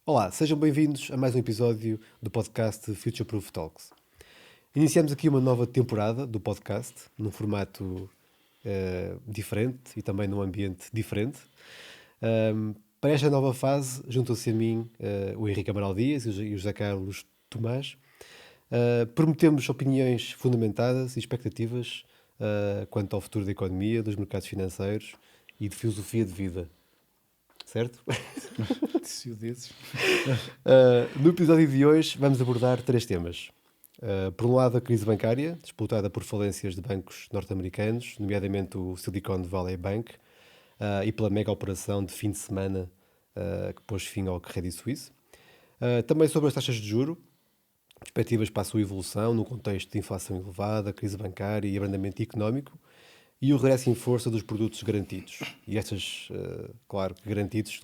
Olá, sejam bem-vindos a mais um episódio do podcast Future Proof Talks. Iniciamos aqui uma nova temporada do podcast, num formato diferente e também num ambiente diferente. Para esta nova fase, juntam-se a mim o Henrique Amaral Dias e o José Carlos Tomás. Prometemos opiniões fundamentadas e expectativas quanto ao futuro da economia, dos mercados financeiros e de filosofia de vida. Certo? Se o dizes. No episódio de hoje vamos abordar 3 temas. Por um lado, a crise bancária, disputada por falências de bancos norte-americanos, nomeadamente o Silicon Valley Bank, e pela mega operação de fim de semana que pôs fim ao Credit Suisse. Também sobre as taxas de juro, perspectivas para a sua evolução no contexto de inflação elevada, crise bancária e abrandamento económico, e o regresso em força dos produtos garantidos. E estas, claro, garantidos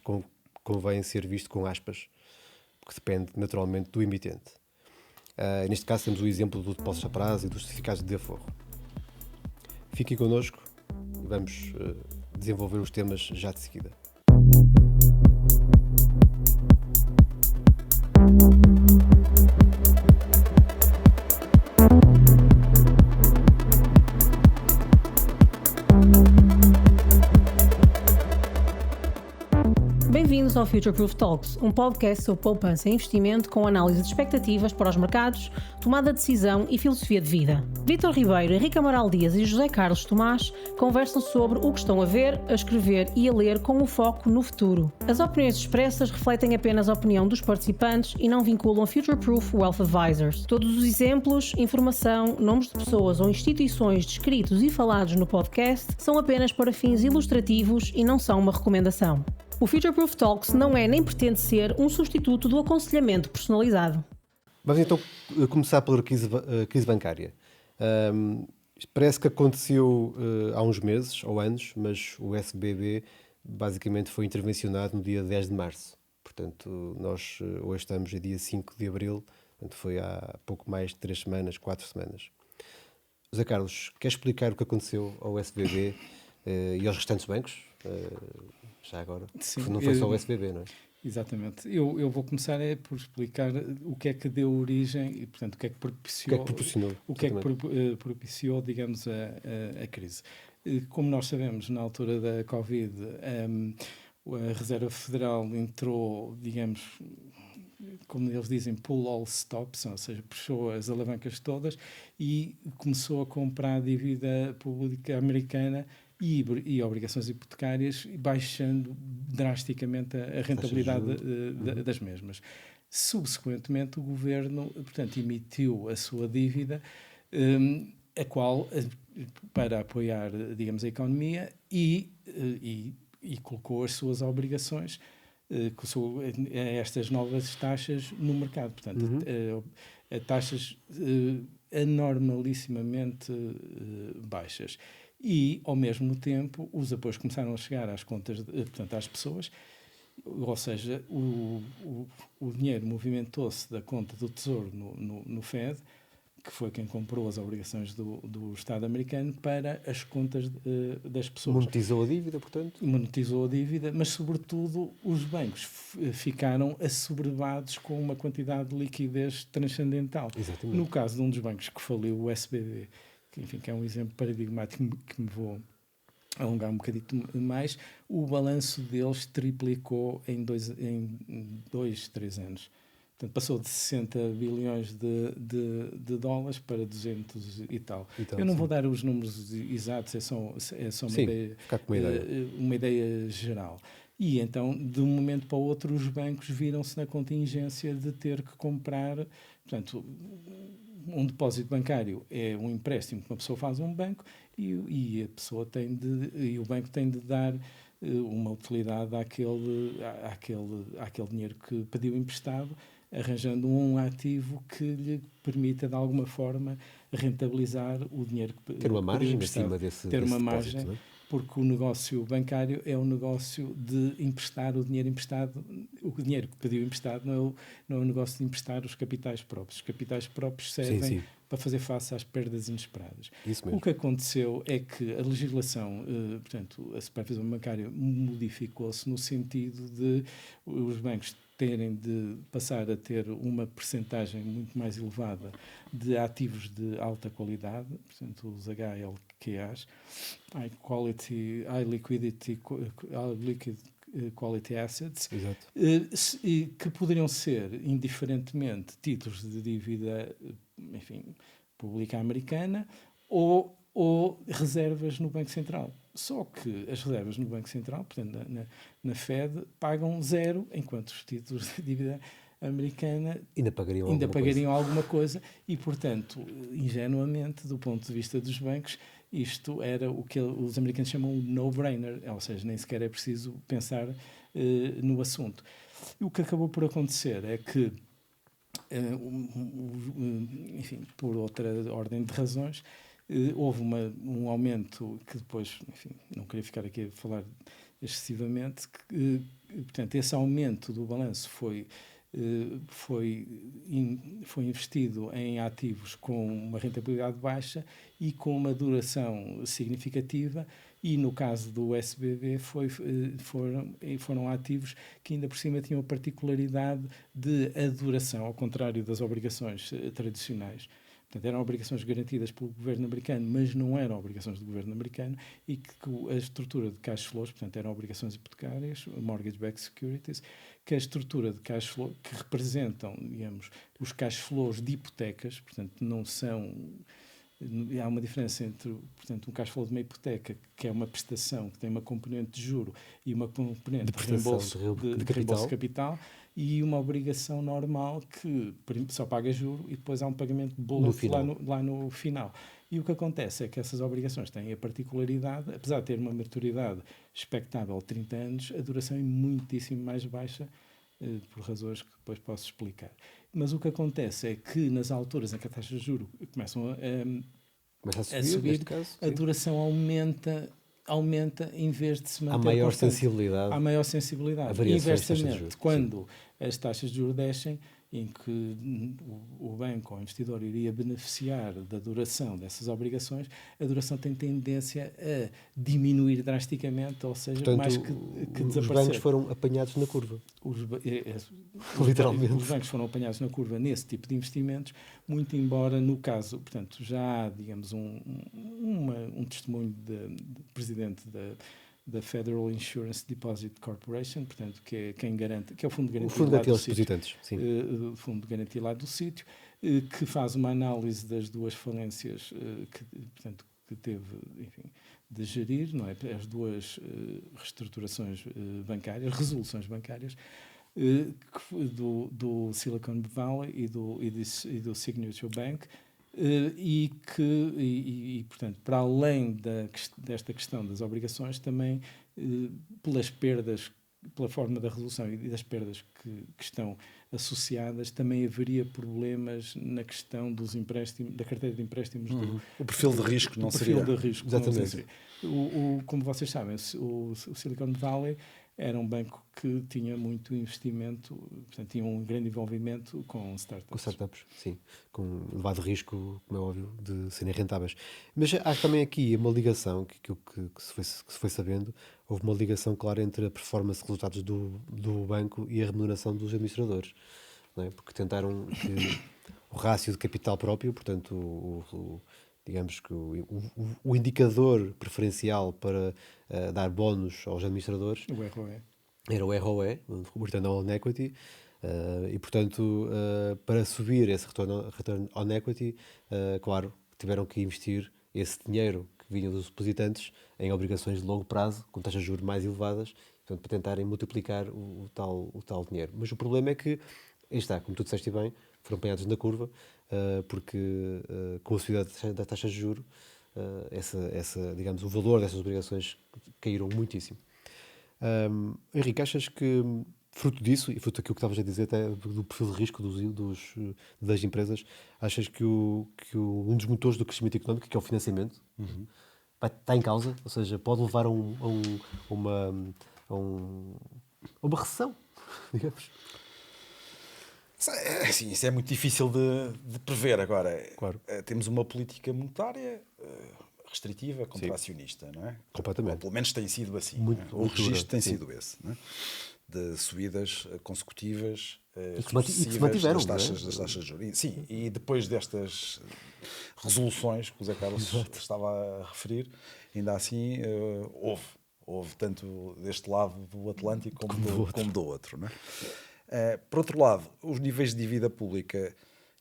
convém ser visto com aspas, porque depende naturalmente do emitente. Neste caso temos o exemplo do depósito a prazo e dos certificados de aforro. Fiquem connosco e vamos desenvolver os temas já de seguida. Bem-vindos ao Future Proof Talks, um podcast sobre poupança e investimento com análise de expectativas para os mercados, tomada de decisão e filosofia de vida. Vítor Ribeiro, Henrique Amaral Dias e José Carlos Tomás conversam sobre o que estão a ver, a escrever e a ler com um foco no futuro. As opiniões expressas refletem apenas a opinião dos participantes e não vinculam Future Proof Wealth Advisors. Todos os exemplos, informação, nomes de pessoas ou instituições descritos e falados no podcast são apenas para fins ilustrativos e não são uma recomendação. O Future Proof Talks não é nem pretende ser um substituto do aconselhamento personalizado. Vamos então começar pela crise bancária. Parece que aconteceu há uns meses ou anos, mas o SBB basicamente foi intervencionado no dia 10 de março. Portanto, nós hoje estamos a dia 5 de abril, portanto foi há pouco mais de 3 semanas, 4 semanas. José Carlos, quer explicar o que aconteceu ao SBB e aos restantes bancos? Já agora, Sim, não foi só o SBB, não é? Exatamente. Eu vou começar por explicar o que é que deu origem e, portanto, o que é que propiciou, digamos, a crise. Como nós sabemos, na altura da Covid, a Reserva Federal entrou, digamos, como eles dizem, pull all stops, ou seja, puxou as alavancas todas e começou a comprar dívida pública americana e obrigações hipotecárias, baixando drasticamente a rentabilidade das mesmas. Subsequentemente, o governo, portanto, emitiu a sua dívida, a qual, para apoiar, digamos, a economia e colocou as suas obrigações a estas novas taxas no mercado. Portanto, a taxas anormalissimamente baixas. E, ao mesmo tempo, os apoios começaram a chegar às contas, portanto, às pessoas, ou seja, o dinheiro movimentou-se da conta do Tesouro no Fed, que foi quem comprou as obrigações do Estado americano, para as contas das pessoas. Monetizou a dívida, portanto? Monetizou a dívida, mas, sobretudo, os bancos ficaram assoberbados com uma quantidade de liquidez transcendental. Exatamente. No caso de um dos bancos que faliu, o SBB, que é um exemplo paradigmático que me vou alongar um bocadito mais, o balanço deles triplicou em 3 anos. Portanto, passou de 60 bilhões de dólares para 200 e tal. Eu não vou dar os números exatos, é só uma ideia geral. E então, de um momento para o outro, os bancos viram-se na contingência de ter que comprar, portanto, um depósito bancário é um empréstimo que uma pessoa faz a um banco e o banco tem de dar uma utilidade àquele dinheiro que pediu emprestado, arranjando um ativo que lhe permita, de alguma forma, rentabilizar o dinheiro que ter uma margem acima desse margem, não é? Porque o negócio bancário é um negócio de emprestar o dinheiro emprestado. O dinheiro que pediu emprestado não é um negócio de emprestar os capitais próprios. Os capitais próprios servem para fazer face às perdas inesperadas. Isso mesmo. O que aconteceu é que a legislação, portanto, a supervisão bancária modificou-se no sentido de os bancos terem de passar a ter uma percentagem muito mais elevada de ativos de alta qualidade, portanto os HLQAs, High Liquidity Quality Assets, que poderiam ser, indiferentemente, títulos de dívida, enfim, pública americana ou reservas no Banco Central. Só que as reservas no Banco Central, portanto, na Fed, pagam 0, enquanto os títulos de dívida americana ainda pagariam alguma coisa e, portanto, ingenuamente, do ponto de vista dos bancos, isto era o que os americanos chamam de no-brainer, ou seja, nem sequer é preciso pensar no assunto. E o que acabou por acontecer é que, enfim, por outra ordem de razões, houve um aumento que depois, enfim, não queria ficar aqui a falar excessivamente, portanto, esse aumento do balanço foi investido em ativos com uma rentabilidade baixa e com uma duração significativa, e no caso do SBB foram ativos que ainda por cima tinham a particularidade de a duração, ao contrário das obrigações tradicionais. Portanto, eram obrigações garantidas pelo governo americano, mas não eram obrigações do governo americano, e que a estrutura de cash flows, portanto, eram obrigações hipotecárias, mortgage-backed securities, que a estrutura de cash flow, que representam, digamos, os cash flows de hipotecas, portanto, não são... Há uma diferença entre, portanto, um cash flow de uma hipoteca, que é uma prestação que tem uma componente de juro e uma componente de reembolso de capital, e uma obrigação normal que só paga juro e depois há um pagamento de bolo lá no final. E o que acontece é que essas obrigações têm a particularidade, apesar de ter uma maturidade expectável de 30 anos, a duração é muitíssimo mais baixa, por razões que depois posso explicar. Mas o que acontece é que nas alturas em que a taxa de juros começam a subir, a duração aumenta em vez de se manter. Há maior sensibilidade. Inversamente, quando as taxas de juros descem, em que o banco ou o investidor iria beneficiar da duração dessas obrigações, a duração tem tendência a diminuir drasticamente, ou seja, portanto, mais que desaparecer. Os bancos foram apanhados na curva. Literalmente. Os bancos foram apanhados na curva nesse tipo de investimentos, muito embora no caso, portanto, já há, digamos, um testemunho de presidente da Federal Insurance Deposit Corporation, portanto, que é quem garante, que é o fundo de garantia lá do sítio, o fundo de garantia lá do sítio, que faz uma análise das duas falências que teve, enfim, de gerir, não é? As duas reestruturações bancárias, resoluções bancárias, do Silicon Valley e do Signature Bank, portanto, para além desta questão das obrigações, também pelas perdas, pela forma da resolução e das perdas que estão associadas, também haveria problemas na questão dos empréstimos, da carteira de empréstimos. O perfil de risco não seria. O perfil de risco, exatamente. Como vocês sabem, o Silicon Valley era um banco que tinha muito investimento, portanto, tinha um grande envolvimento com startups. Com startups, sim. Com elevado risco, como é óbvio, de serem rentáveis. Mas há também aqui uma ligação, que se foi sabendo, houve uma ligação clara entre a performance de resultados do banco e a remuneração dos administradores. Não é? Porque tentaram que o rácio de capital próprio, portanto, digamos que o indicador preferencial para dar bónus aos administradores era o ROE, o Return on Equity, e portanto para subir esse Return on Equity, claro, tiveram que investir esse dinheiro que vinha dos depositantes em obrigações de longo prazo, com taxas de juros mais elevadas, portanto, para tentarem multiplicar o tal dinheiro. Mas o problema é que, aí está, como tu disseste bem, foram apanhados na curva, porque com a subida da taxa de juros, digamos, o valor dessas obrigações caíram muitíssimo. Henrique, achas que, fruto disso, e fruto daquilo que estavas a dizer até do perfil de risco das empresas, achas que um dos motores do crescimento económico, que é o financiamento, está em causa? Ou seja, pode levar a uma recessão, digamos? Sim, isso é muito difícil de prever. Agora, claro, temos uma política monetária restritiva, contracionista, não é? Completamente. Ou pelo menos tem sido assim. Muito, o registro tem sido esse, não é? de subidas consecutivas E que se mantiveram, das taxas de juros. Sim, e depois destas resoluções que o Zé Carlos estava a referir, ainda assim houve tanto deste lado do Atlântico como do outro. Não é? Por outro lado, os níveis de dívida pública,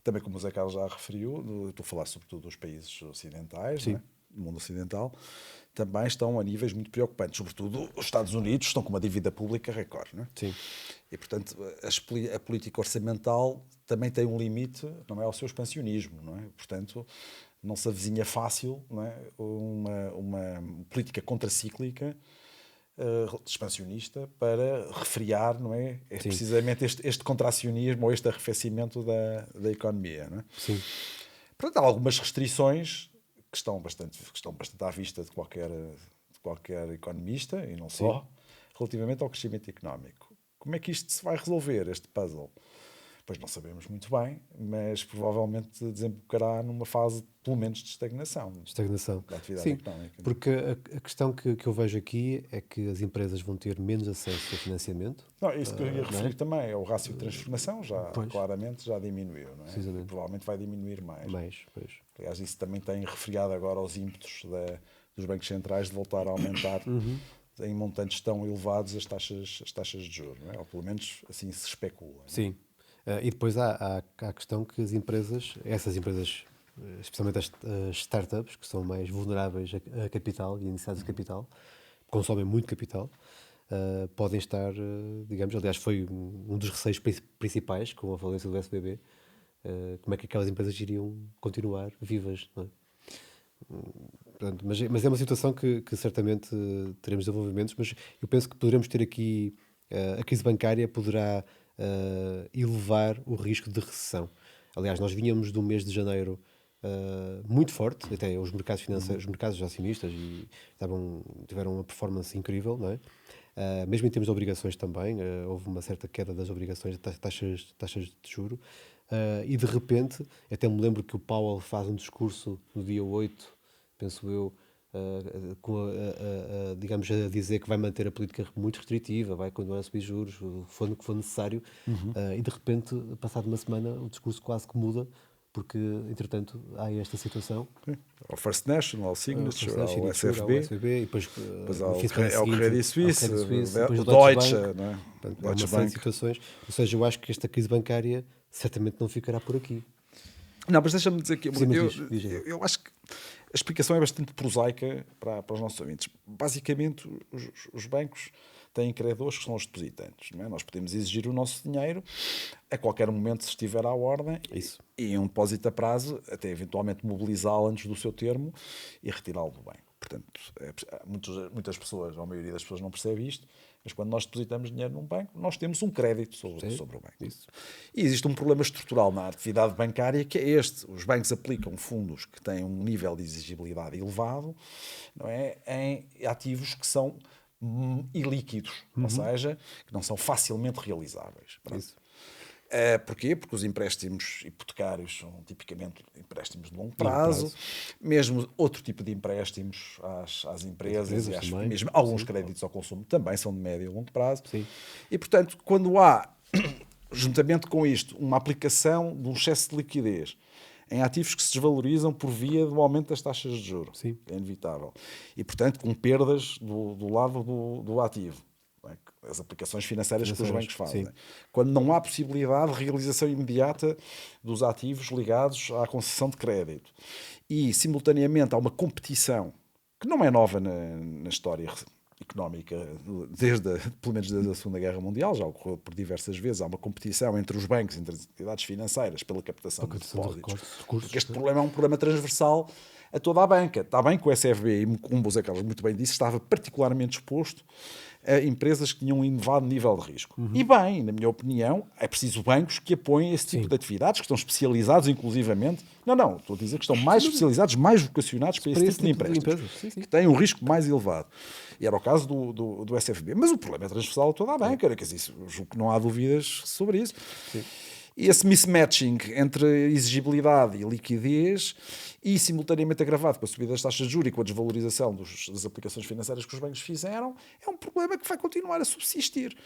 também como o Zé Carlos já referiu, estou a falar sobretudo dos países ocidentais, não é? Do mundo ocidental, também estão a níveis muito preocupantes. Sobretudo os Estados Unidos estão com uma dívida pública recorde. Não é? Sim. E, portanto, a política orçamental também tem um limite, não é, ao seu expansionismo. Não é? Portanto, não se avizinha fácil, não é, uma política contracíclica expansionista para refriar, não é? É precisamente este contracionismo ou este arrefecimento da economia. Não é? Sim. Portanto, há algumas restrições que estão bastante à vista de qualquer economista, e não só, relativamente ao crescimento económico. Como é que isto se vai resolver, este puzzle? Pois não sabemos muito bem, mas provavelmente desembocará numa fase, pelo menos, de estagnação. Da atividade económica. Porque a questão que eu vejo aqui é que as empresas vão ter menos acesso a financiamento. Não, isso que eu ia referir também é o rácio de transformação, claramente já diminuiu. Não é? Provavelmente vai diminuir mais. Aliás, isso também tem refriado agora aos ímpetos dos bancos centrais de voltar a aumentar em montantes tão elevados as taxas de juros. Não é? Ou pelo menos assim se especula. Sim. E depois há a questão que essas empresas, especialmente as startups, que são mais vulneráveis a capital e a necessidades de capital, consomem muito capital, podem estar, digamos, aliás, foi um dos receios principais com a falência do SBB, como é que aquelas empresas iriam continuar vivas, não é? Portanto, mas é uma situação que certamente teremos desenvolvimentos, mas eu penso que poderemos ter aqui, a crise bancária poderá elevar o risco de recessão. Aliás, nós vinhamos do mês de janeiro muito forte, até os mercados financeiros, os mercados acionistas tiveram uma performance incrível, não é? Mesmo em termos de obrigações também, houve uma certa queda das obrigações, taxas de juro, e de repente, até me lembro que o Powell faz um discurso no dia 8, penso eu, digamos, a dizer que vai manter a política muito restritiva, vai continuar a subir juros, o que for necessário, e de repente, passado uma semana, o discurso quase que muda, porque, entretanto, há esta situação. Ao First National, ao Signature, ao SFB, e depois ao Credit Suisse, o Deutsche Bank. Há uma série de situações. Ou seja, eu acho que esta crise bancária certamente não ficará por aqui. Não, mas deixa-me dizer aqui, eu acho que a explicação é bastante prosaica para os nossos ouvintes. Basicamente, os bancos têm credores que são os depositantes. Não é? Nós podemos exigir o nosso dinheiro a qualquer momento, se estiver à ordem, e um depósito a prazo, até eventualmente mobilizá-lo antes do seu termo e retirá-lo do banco. Portanto, muitas pessoas, ou a maioria das pessoas não percebe isto, mas quando nós depositamos dinheiro num banco, nós temos um crédito sobre o banco. Isso. E existe um problema estrutural na atividade bancária que é este. Os bancos aplicam fundos que têm um nível de exigibilidade elevado, não é, em ativos que são ilíquidos, ou seja, que não são facilmente realizáveis. Porquê? Porque os empréstimos hipotecários são tipicamente empréstimos de longo prazo. Mesmo outro tipo de empréstimos às empresas e mesmo alguns créditos ao consumo também são de médio e longo prazo. Sim. E, portanto, quando há, juntamente com isto, uma aplicação de um excesso de liquidez em ativos que se desvalorizam por via do aumento das taxas de juros, que é inevitável, e, portanto, com perdas do lado do ativo, as aplicações financeiras que os bancos fazem. Quando não há possibilidade de realização imediata dos ativos ligados à concessão de crédito. E, simultaneamente, há uma competição que não é nova na história económica, pelo menos desde a Segunda Guerra Mundial, já ocorreu por diversas vezes, há uma competição entre os bancos, entre as entidades financeiras, pela captação de depósitos. Porque este problema é um problema transversal a toda a banca. Está bem que o SFB, e como o José Carlos muito bem disse, estava particularmente exposto a empresas que tinham um elevado nível de risco. E bem, na minha opinião, é preciso bancos que apoiem esse tipo de atividades, que estão especializados inclusivamente. Não, estou a dizer que estão mais especializados, mais vocacionados para esse tipo de empréstimos, que têm um risco mais elevado. E era o caso do SFB. Mas o problema é transversal a toda a banca, quer dizer, julgo que não há dúvidas sobre isso. E esse mismatching entre exigibilidade e liquidez, e simultaneamente agravado com a subida das taxas de juros e com a desvalorização das aplicações financeiras que os bancos fizeram, é um problema que vai continuar a subsistir.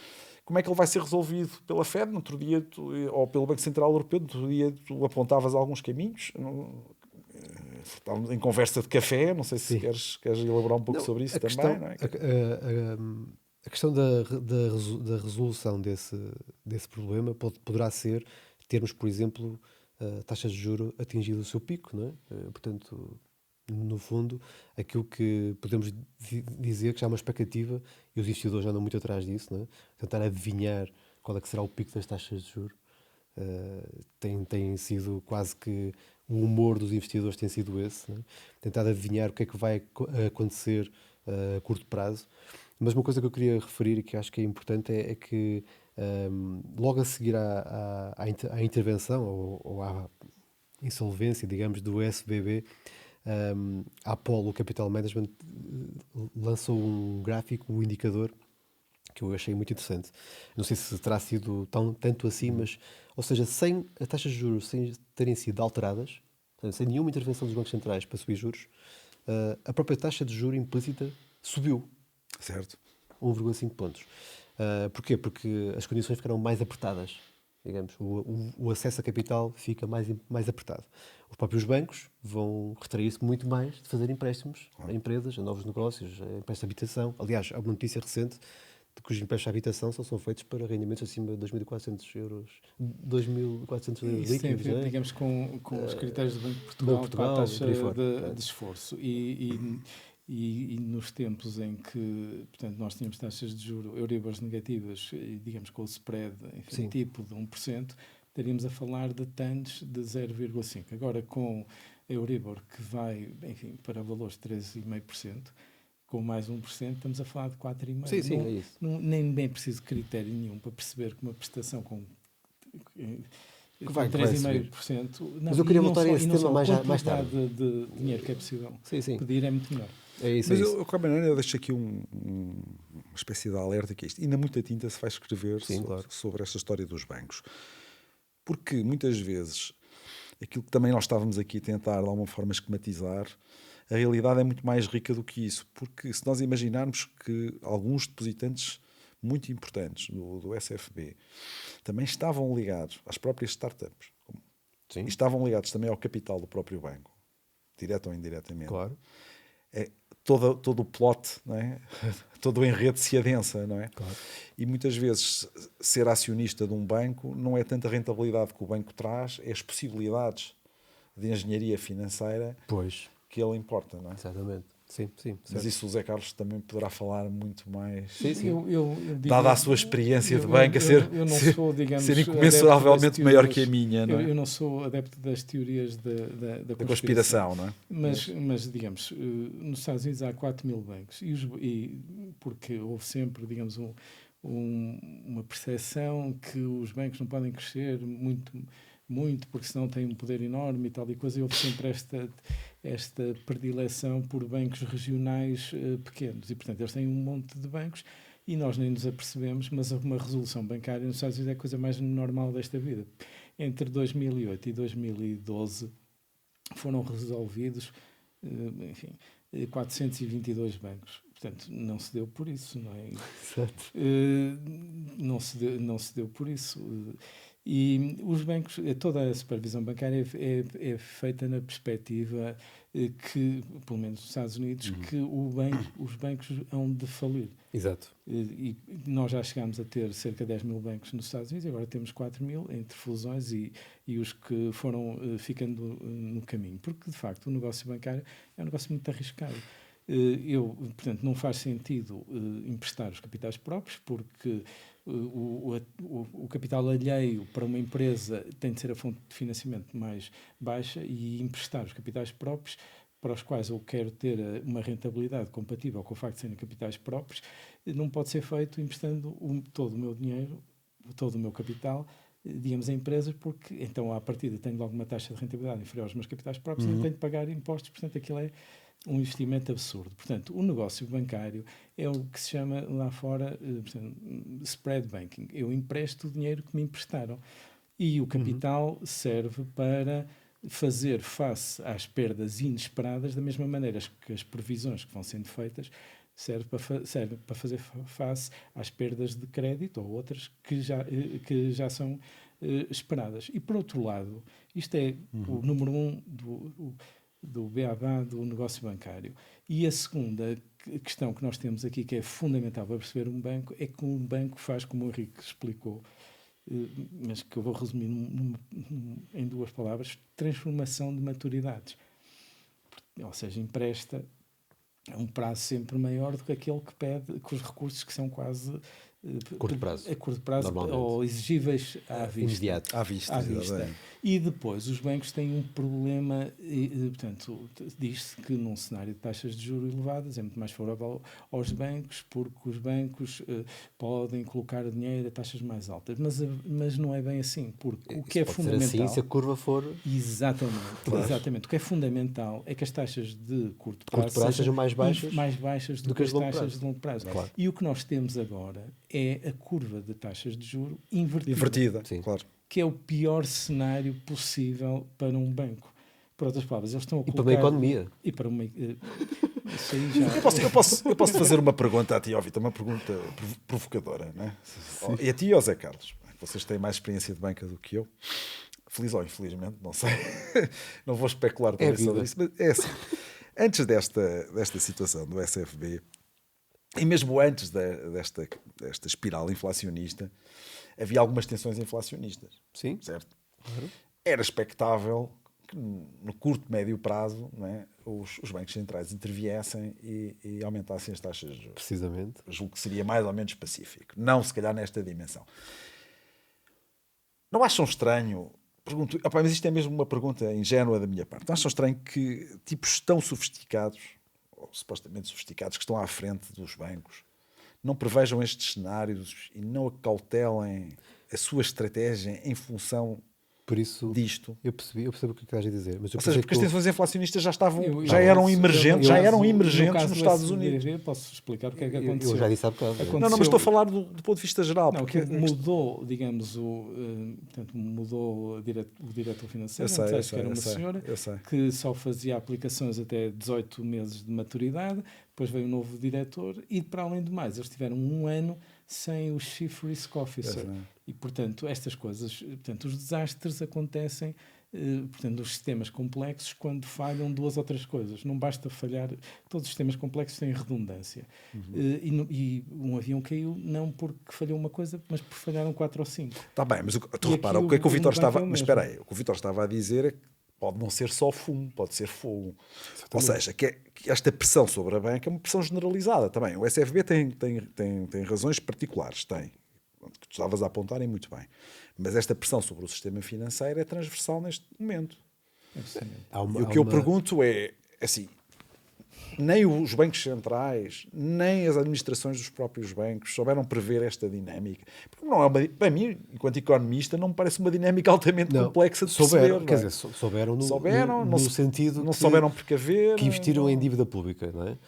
Como é que ele vai ser resolvido pela Fed? No outro dia, ou pelo Banco Central Europeu, no outro dia tu apontavas alguns caminhos, estávamos em conversa de café, não sei se queres elaborar um pouco sobre isso também. Questão, não é? A questão da resolução desse problema poderá ser termos, por exemplo, taxas de juros atingido o seu pico, não é? Portanto, no fundo, aquilo que podemos dizer que já é uma expectativa, e os investidores já andam muito atrás disso, não é? Tentar adivinhar qual é que será o pico das taxas de juros. Tem sido quase que o humor dos investidores tem sido esse, não é? Tentar adivinhar o que é que vai acontecer a curto prazo. Mas uma coisa que eu queria referir e que acho que é importante é que logo a seguir à intervenção ou à insolvência, digamos, do SBB, a Apollo Capital Management lançou um gráfico, um indicador que eu achei muito interessante. Não sei se terá sido tanto assim, mas, ou seja, sem as taxas de juros sem terem sido alteradas, sem nenhuma intervenção dos bancos centrais para subir juros, a própria taxa de juros implícita subiu. Certo. 1,5 pontos. Porquê? Porque as condições ficaram mais apertadas. Digamos, o acesso a capital fica mais apertado. Os próprios bancos vão retrair-se muito mais de fazer empréstimos a empresas, a novos negócios, a empréstimos de habitação. Aliás, há uma notícia recente de que os empréstimos de habitação só são feitos para rendimentos acima de 2.400 euros. 2.400 euros Isso tem a líquidos, ver, digamos, com os critérios do Banco de Portugal, para a taxa de esforço. E nos tempos em que, portanto, nós tínhamos taxas de juros Euribors negativas, digamos, com o spread, enfim, tipo de 1%, estaríamos a falar de TANs de 0,5%. Agora, com a Euribor, que vai, enfim, para valores de 13,5%, com mais 1%, estamos a falar de 4,5%. Sim, é isso. Nem bem preciso de critério nenhum para perceber que uma prestação com que vai 3,5%. Mas eu queria voltar a esse tema mais tarde. De dinheiro que é possível pedir é muito menor. É isso, mas eu, de qualquer maneira, eu deixo aqui uma espécie de alerta que é isto. Ainda muita tinta se vai escrever sobre esta história dos bancos. Porque, muitas vezes, aquilo que também nós estávamos aqui a tentar, de alguma forma, esquematizar, a realidade é muito mais rica do que isso. Porque se nós imaginarmos que alguns depositantes muito importantes do SFB também estavam ligados às próprias startups. E estavam ligados também ao capital do próprio banco, direto ou indiretamente. Claro. Todo o plot, não é? Todo o enredo se adensa, não é? Claro. E muitas vezes ser acionista de um banco não é tanta rentabilidade que o banco traz, é as possibilidades de engenharia financeira que ele importa, não é? Exatamente. Sim, mas isso o Zé Carlos também poderá falar muito mais. Sim. Dada a sua experiência de banca, ser incomensuravelmente maior que a minha. Não é? Eu não sou adepto das teorias da conspiração, não é? Mas, digamos, nos Estados Unidos há 4.000 bancos, porque houve sempre, digamos, uma percepção que os bancos não podem crescer muito, porque senão têm um poder enorme e tal e coisa, e houve sempre esta predileção por bancos regionais pequenos, e portanto eles têm um monte de bancos e nós nem nos apercebemos, mas uma resolução bancária nos Estados Unidos é a coisa mais normal desta vida. Entre 2008 e 2012 foram resolvidos 422 bancos. Portanto, não se deu por isso, não é? Certo. Não se deu por isso. E os bancos, toda a supervisão bancária é feita na perspectiva que, pelo menos nos Estados Unidos, que os bancos hão de falir. Exato. E nós já chegámos a ter cerca de 10.000 bancos nos Estados Unidos, agora temos 4.000 entre fusões e os que foram ficando no caminho. Porque, de facto, o negócio bancário é um negócio muito arriscado. Portanto, não faz sentido emprestar os capitais próprios, porque o capital alheio para uma empresa tem de ser a fonte de financiamento mais baixa, e emprestar os capitais próprios, para os quais eu quero ter uma rentabilidade compatível com o facto de serem capitais próprios, não pode ser feito emprestando todo o meu dinheiro, todo o meu capital, digamos, a empresas, porque então, à partida, tenho logo uma taxa de rentabilidade inferior aos meus capitais próprios e não tenho de pagar impostos, portanto, aquilo é um investimento absurdo. Portanto, o negócio bancário é o que se chama lá fora, portanto, spread banking. Eu empresto o dinheiro que me emprestaram. E o capital serve para fazer face às perdas inesperadas, da mesma maneira que as previsões que vão sendo feitas serve para fazer face às perdas de crédito ou outras que já são esperadas. E, por outro lado, isto é o número 1 do beabá do negócio bancário. E a segunda questão que nós temos aqui, que é fundamental para perceber um banco, é que um banco faz, como o Henrique explicou, mas que eu vou resumir em 2 palavras, transformação de maturidades. Ou seja, empresta a um prazo sempre maior do que aquele que pede, com os recursos que são quase curto prazo, a curto prazo ou exigíveis à vista. Imediato. À vista. E depois os bancos têm um problema, portanto, diz-se que num cenário de taxas de juros elevadas é muito mais favorável aos bancos, porque os bancos podem colocar dinheiro a taxas mais altas, mas não é bem assim, porque o que é fundamental... Ser assim, se a curva for... Exatamente, claro. Exatamente. O que é fundamental é que as taxas de curto prazo sejam mais baixas do que as taxas de longo prazo. Claro. E o que nós temos agora é a curva de taxas de juros invertida. Sim, claro. Que é o pior cenário possível para um banco. Por outras palavras, eles estão a colocar... E para uma economia. E para uma... Isso aí já... Eu posso fazer uma pergunta a ti, ó Vitor, uma pergunta provocadora, não é? E a ti e ao Zé Carlos. Vocês têm mais experiência de banca do que eu. Feliz ou infelizmente, não sei. Não vou especular também sobre isso, mas é assim. Antes desta situação do SFB, e mesmo antes desta espiral inflacionista, havia algumas tensões inflacionistas. Sim. Certo? Claro. Era expectável que no curto, médio prazo, não é, os bancos centrais interviessem e aumentassem as taxas de juros. Precisamente. Julgo que seria mais ou menos pacífico. Não, se calhar, nesta dimensão. Não acham estranho... Pergunto, mas isto é mesmo uma pergunta ingênua da minha parte. Não acham estranho que tipos tão sofisticados, ou supostamente sofisticados, que estão à frente dos bancos, não prevejam estes cenários e não acautelem a sua estratégia em função por isso, disto? Eu percebo o que estás a dizer. Mas ou seja, porque as tensões inflacionistas já eram emergentes nos Estados Unidos. Posso explicar o que é que aconteceu? Eu já disse há bocado. Não, mas estou a falar do ponto de vista geral. Não, porque mudou, digamos, mudou o diretor financeiro, antes que era uma senhora, que só fazia aplicações até 18 meses de maturidade, depois veio um novo diretor e, para além do mais, eles tiveram um ano sem o Chief Risk Officer. E, portanto, estas coisas, os desastres acontecem, portanto, nos sistemas complexos, quando falham 2 ou 3 coisas. Não basta falhar, todos os sistemas complexos têm redundância. E um avião caiu não porque falhou uma coisa, mas porque falharam 4 ou 5. Está bem, mas tu repara, o que é que o Vitor estava... Mas espera aí, o que o Vitor estava a dizer é que pode não ser só fumo, pode ser fogo. Ou seja, que esta pressão sobre a banca é uma pressão generalizada também. O SFB tem razões particulares, tem. Que tu estavas a apontar e muito bem. Mas esta pressão sobre o sistema financeiro é transversal neste momento. E o que eu pergunto é, assim, nem os bancos centrais, nem as administrações dos próprios bancos souberam prever esta dinâmica. Porque não é para mim, enquanto economista, não me parece uma dinâmica altamente complexa de perceber. Quer dizer, souberam no sentido não souberam precaver. Que investiram em dívida pública, não é?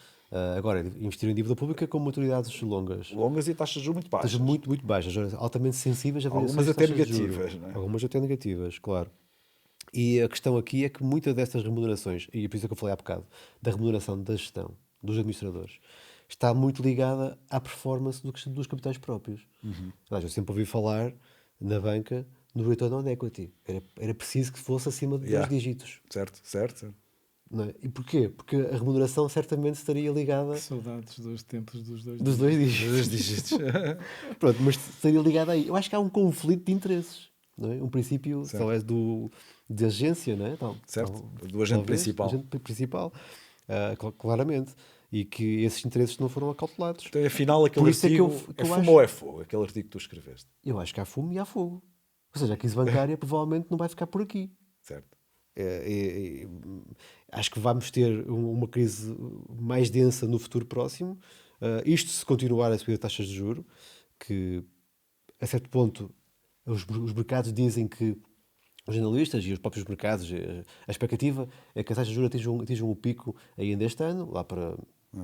Agora, investiram em dívida pública com maturidades longas. Longas e taxas de juros muito baixas. Taxas muito baixas, altamente sensíveis a algumas até negativas. Não é? Algumas até negativas, claro. E a questão aqui é que muitas dessas remunerações, e é por isso que eu falei há bocado, da remuneração da gestão, dos administradores, está muito ligada à performance dos capitais próprios. Aliás, eu sempre ouvi falar na banca no return on equity. Era preciso que fosse acima de 10 dígitos. Certo. Não é? E porquê? Porque a remuneração certamente estaria ligada... Saudades dos tempos dos 2 dígitos. Pronto, mas estaria ligada aí. Eu acho que há um conflito de interesses. Não é? Um princípio, talvez, de agência, não é? Certo, do agente principal. Agente principal, claramente. E que esses interesses não foram acautelados. Então, afinal, aquele artigo é fumo ou é fogo? Aquele artigo que tu escreveste. Eu acho que há fumo e há fogo. Ou seja, a crise bancária provavelmente não vai ficar por aqui. Certo. Acho que vamos ter uma crise mais densa no futuro próximo. Isto se continuar a subir as taxas de juros, que a certo ponto os mercados dizem que os analistas e os próprios mercados, a expectativa é que as taxas de juros atinjam o pico ainda este ano, lá para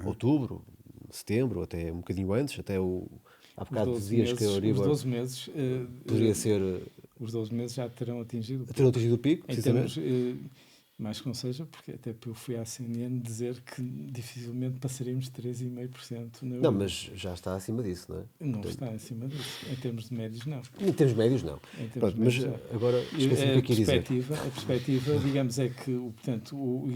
outubro, setembro, até um bocadinho antes, até há bocado dizias que a Euribor 12 meses poderia ser os 12 meses já terão atingido o pico. Terão atingido o pico, em termos, mais que não seja, porque até eu fui à CNN dizer que dificilmente passaremos 3,5% na Europa. Não, mas já está acima disso, não é? Não está acima disso. Em termos de médios, não. Em termos médios, não. Pronto, mas agora esqueci-me o que é que ia dizer. A perspectiva, digamos, é que, portanto,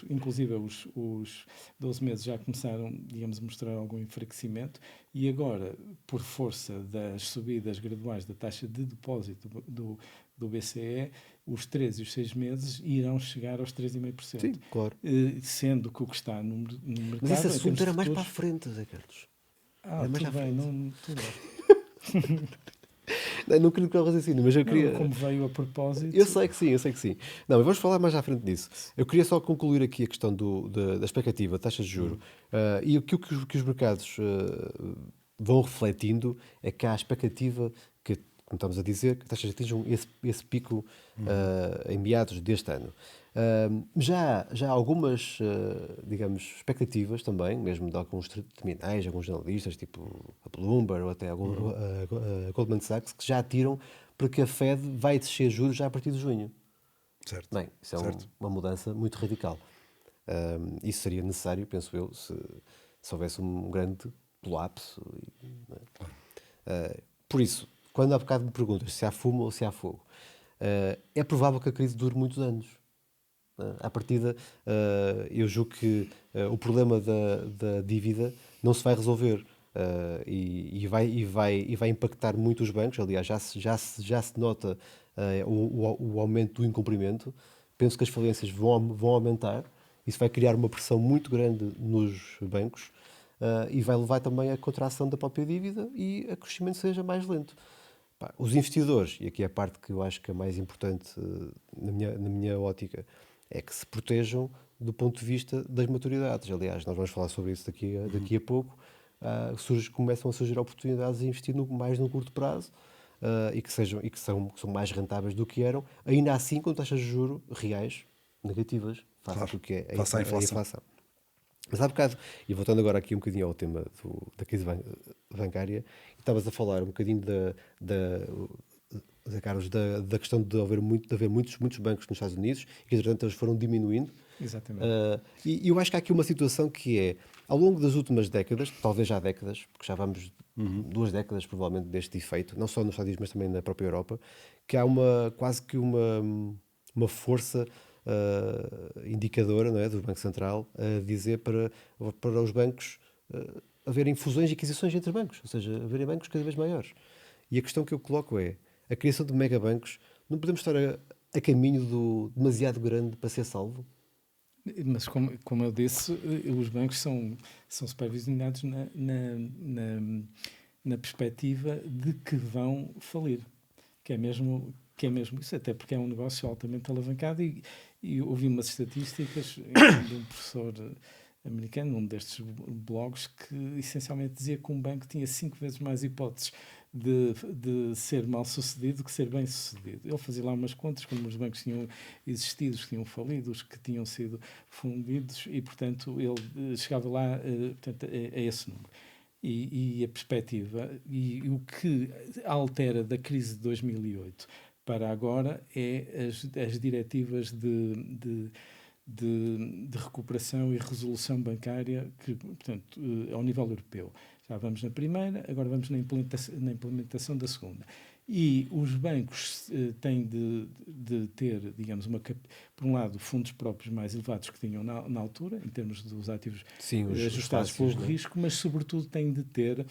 inclusive os 12 meses já começaram, digamos, a mostrar algum enfraquecimento e agora, por força das subidas graduais da taxa de depósito do BCE, os 3 e os 6 meses irão chegar aos 3,5%. Sim, claro. Sendo que o que está no mercado... Mas esse assunto era mais para a frente, Zé Carlos. Tudo bem, não... Tudo bem. Não queria que eu raciocínio, mas eu queria... Como veio a propósito... Eu sei que sim. Não, mas vamos falar mais à frente disso. Eu queria só concluir aqui a questão da expectativa, taxa de juros. E o que os mercados vão refletindo é que há a expectativa que, como estamos a dizer, que as taxas atinjam esse pico em meados deste ano. Já há algumas, digamos, expectativas também, mesmo de alguns terminais, alguns jornalistas, tipo a Bloomberg ou até a Goldman Sachs, que já atiram para que a Fed vai descer juros já a partir de junho. Certo. Bem, isso é uma mudança muito radical. Isso seria necessário, penso eu, se houvesse um grande colapso. Por isso, quando há bocado me perguntas se há fumo ou se há fogo, é provável que a crise dure muitos anos. À partida, eu julgo que o problema da dívida não se vai resolver e vai impactar muito os bancos. Aliás, já se nota o aumento do incumprimento. Penso que as falências vão aumentar. Isso vai criar uma pressão muito grande nos bancos e vai levar também à contração da própria dívida e a que o crescimento seja mais lento. Os investidores, e aqui é a parte que eu acho que é mais importante na minha ótica, é que se protejam do ponto de vista das maturidades. Aliás, nós vamos falar sobre isso daqui a pouco. Começam a surgir oportunidades de investir mais no curto prazo e que são mais rentáveis do que eram, ainda assim com taxas de juros reais negativas, face ao que é a inflação. Mas há bocado, e voltando agora aqui um bocadinho ao tema da crise bancária, estavas a falar um bocadinho Carlos, da questão de haver muitos bancos nos Estados Unidos e que, entretanto, eles foram diminuindo. Exatamente. E eu acho que há aqui uma situação que é, ao longo das últimas décadas, talvez já décadas, porque já vamos 2 décadas provavelmente deste efeito, não só nos Estados Unidos, mas também na própria Europa, que há quase que uma força indicadora, não é, do Banco Central a dizer para os bancos haverem fusões e aquisições entre bancos, ou seja, haverem bancos cada vez maiores. E a questão que eu coloco é, a criação de megabancos, não podemos estar a caminho do demasiado grande para ser salvo? Mas, como eu disse, os bancos são supervisionados na perspectiva de que vão falir, que é mesmo isso, até porque é um negócio altamente alavancado e ouvi umas estatísticas de um professor americano, num destes blogs, que essencialmente dizia que um banco tinha 5 vezes mais hipóteses de ser mal sucedido do que ser bem sucedido. Ele fazia lá umas contas, como os bancos tinham existido, os que tinham falido, os que tinham sido fundidos, e portanto ele chegava lá a esse número. E a perspectiva, e o que altera da crise de 2008 para agora é as diretivas de recuperação e resolução bancária, que, portanto, ao nível europeu. Já vamos na primeira, agora vamos na implementação da segunda. E os bancos têm de ter, digamos, por um lado, fundos próprios mais elevados que tinham na altura, em termos dos ativos ajustados pelo risco, mas, sobretudo, têm de ter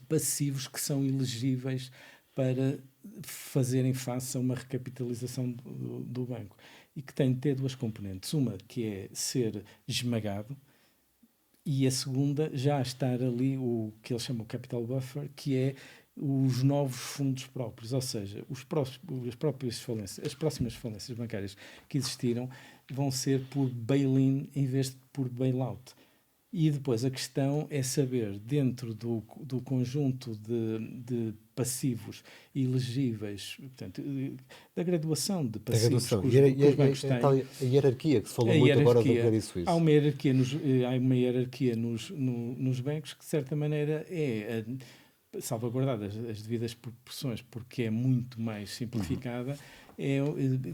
passivos que são elegíveis para fazerem face a uma recapitalização do banco. E que tem de ter 2 componentes. Uma que é ser esmagado, e a segunda já estar ali o que eles chamam de capital buffer, que é os novos fundos próprios, ou seja, as próximas falências bancárias que existiram vão ser por bail-in em vez de por bail-out. E depois a questão é saber, dentro do conjunto de passivos elegíveis, portanto, da graduação de passivos que os bancos têm. A hierarquia que se falou muito agora do Credit Suisse. Há uma hierarquia nos bancos que, de certa maneira, é salvaguardadas as devidas proporções, porque é muito mais simplificada,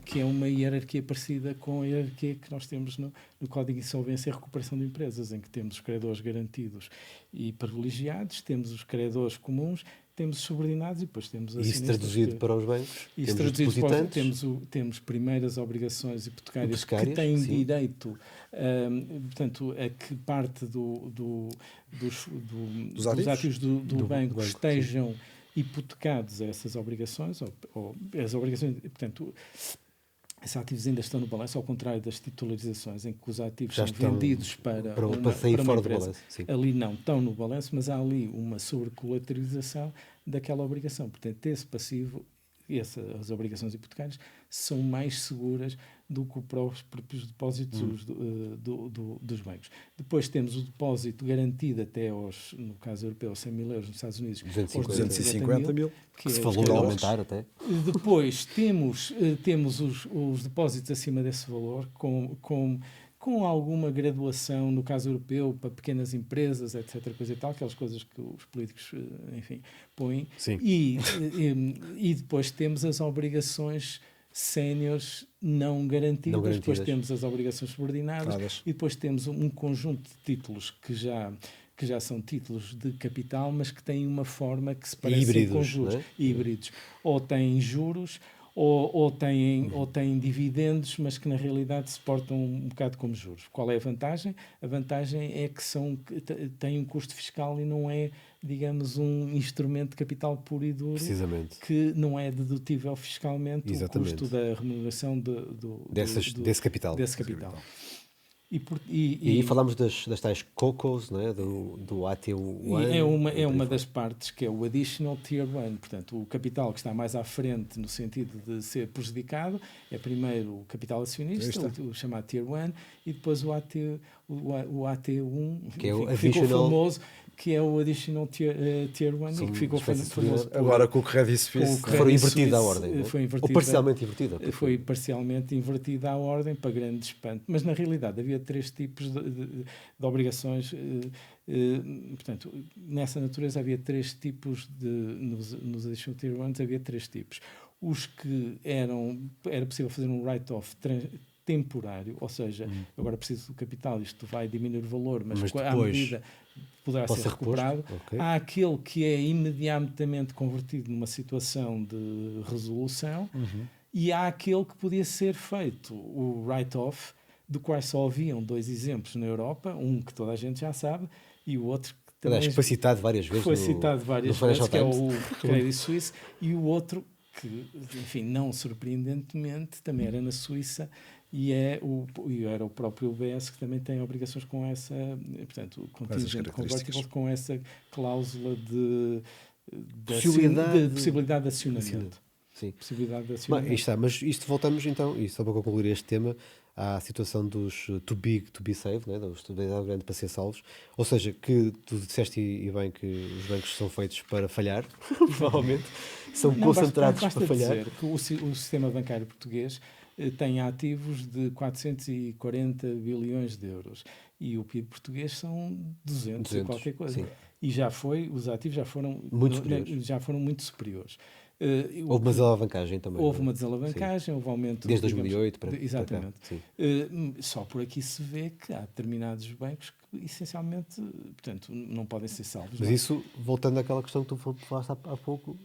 que é uma hierarquia parecida com a hierarquia que nós temos no Código de Insolvência e Recuperação de Empresas, em que temos os credores garantidos e privilegiados, temos os credores comuns, temos os subordinados e depois temos isso traduzido para os bancos, isso temos os depositantes. Temos primeiras obrigações hipotecárias que têm direito, portanto, a que parte dos ativos do banco estejam hipotecado a essas obrigações, ou as obrigações, portanto, esses ativos ainda estão no balanço, ao contrário das titularizações, em que os ativos são vendidos para sair fora do empresa. balanço. Sim. Ali não estão no balanço, mas há ali uma sobrecolateralização daquela obrigação. Portanto, esse passivo, as obrigações hipotecárias, são mais seguras do que os próprios depósitos dos bancos. Depois temos o depósito garantido até no caso europeu, 100 mil euros, nos Estados Unidos, 250 mil, que se falou em aumentar até. Depois temos os depósitos acima desse valor, com alguma graduação, no caso europeu, para pequenas empresas, etc., coisa e tal, aquelas coisas que os políticos, enfim, põem. E depois temos as obrigações séniores não garantidas, depois temos as obrigações subordinadas e depois temos um conjunto de títulos que já são títulos de capital, mas que têm uma forma que se parece com juros. Híbridos. Ou têm juros, ou têm dividendos, mas que na realidade se portam um bocado como juros. Qual é a vantagem? A vantagem é que têm um custo fiscal e não é, digamos, um instrumento de capital puro e duro, que não é dedutível fiscalmente. Exatamente. O custo da remuneração desse capital. E aí falamos das tais COCOs, né? do AT1. É uma das partes que é o Additional Tier 1, portanto, o capital que está mais à frente no sentido de ser prejudicado é primeiro o capital acionista, o chamado Tier 1, e depois o AT1, que é o ficou famoso, que é o Additional Tier 1 e que ficou famoso. Agora com o Credit Suisse foi invertida a ordem, ou parcialmente invertida. Foi parcialmente invertida a ordem, para grande espanto. Mas na realidade havia 3 tipos de obrigações. Portanto, nessa natureza havia 3 tipos nos Additional Tier 1 havia 3 tipos. Os que era possível fazer um write-off temporário, ou seja, agora preciso do capital, isto vai diminuir o valor, mas à medida poderá ser recuperado. Há aquele que é imediatamente convertido numa situação de resolução e há aquele que podia ser feito, o write-off, do qual só haviam 2 exemplos na Europa, um que toda a gente já sabe e o outro que também foi citado várias vezes, que é o Credit Suisse, e o outro que, enfim, não surpreendentemente, também era na Suíça, e era o próprio UBS que também tem obrigações com essa, portanto, o contingente convertible, com essa cláusula de possibilidade de acionamento. Sim. Possibilidade de acionamento. Mas isto voltamos então, e só para concluir este tema, à situação dos too big to be saved, né? Dos demasiado grande para ser salvos, ou seja, que tu disseste e bem que os bancos são feitos para falhar, provavelmente, são concentrados para falhar. Dizer que o sistema bancário português tem ativos de 440 bilhões de euros e o PIB português são 200 e qualquer coisa. Sim. E os ativos já foram muito superiores. Houve uma desalavancagem também. Houve uma desalavancagem, houve aumento... Desde 2008 para exatamente. Para cá, só por aqui se vê que há determinados bancos que, essencialmente, portanto, não podem ser salvos. Mas isso, voltando àquela questão que tu falaste há pouco,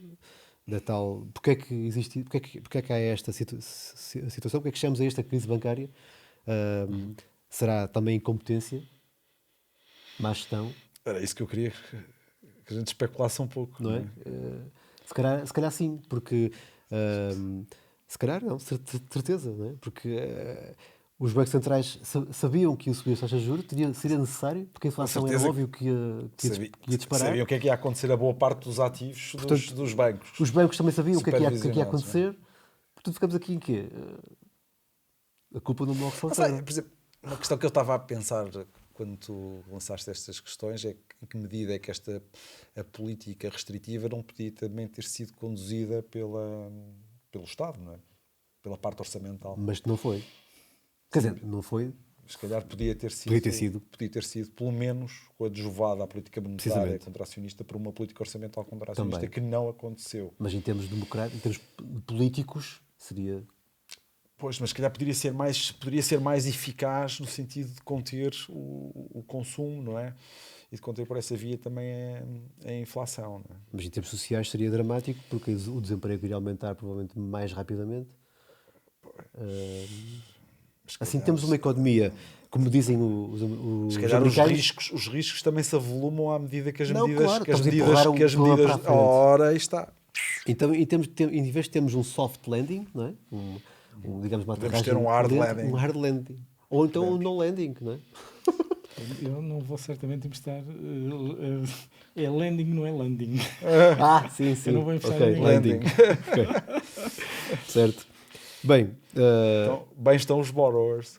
da tal... Porque é que existe... Porque é que há esta situação? Porque é que chegamos a esta crise bancária? Será também incompetência? Má gestão? Era isso que eu queria que a gente especulasse um pouco. Não é? Se calhar sim, porque se calhar não, certeza, não é? Porque os bancos centrais sabiam que ia subir as taxas de juros, seria necessário, porque a inflação era óbvio que ia disparar. Sabiam o que é que ia acontecer a boa parte dos ativos dos bancos. Os bancos também sabiam o que é que ia acontecer, portanto ficamos aqui em quê? A culpa não morre sozinha. Por exemplo, uma questão que eu estava a pensar quando tu lançaste estas questões é em que medida é que a política restritiva não podia também ter sido conduzida pelo Estado, não é? Pela parte orçamental. Mas não foi. Quer dizer, não foi Se calhar podia ter sido pelo menos coadjuvada a política monetária contracionista por uma política orçamental contracionista que não aconteceu. Mas em termos democráticos, em termos políticos, seria... Pois, mas se calhar poderia ser mais eficaz no sentido de conter o consumo, não é? E de conter por essa via também a inflação. Não é? Mas em termos sociais seria dramático, porque o desemprego iria aumentar provavelmente mais rapidamente. Assim, temos uma economia, como dizem os americanos... Os riscos também se avolumam à medida que as medidas... Claro, que as medidas ora, aí está. Então, em vez de termos um soft landing, não é? Digamos, uma podemos ter um hard landing. Um hard landing. Ou então um no landing, não é? Eu não vou certamente emprestar. É landing, não é landing. Sim. Eu não vou emprestar landing. Certo. Bem, bem estão os borrowers.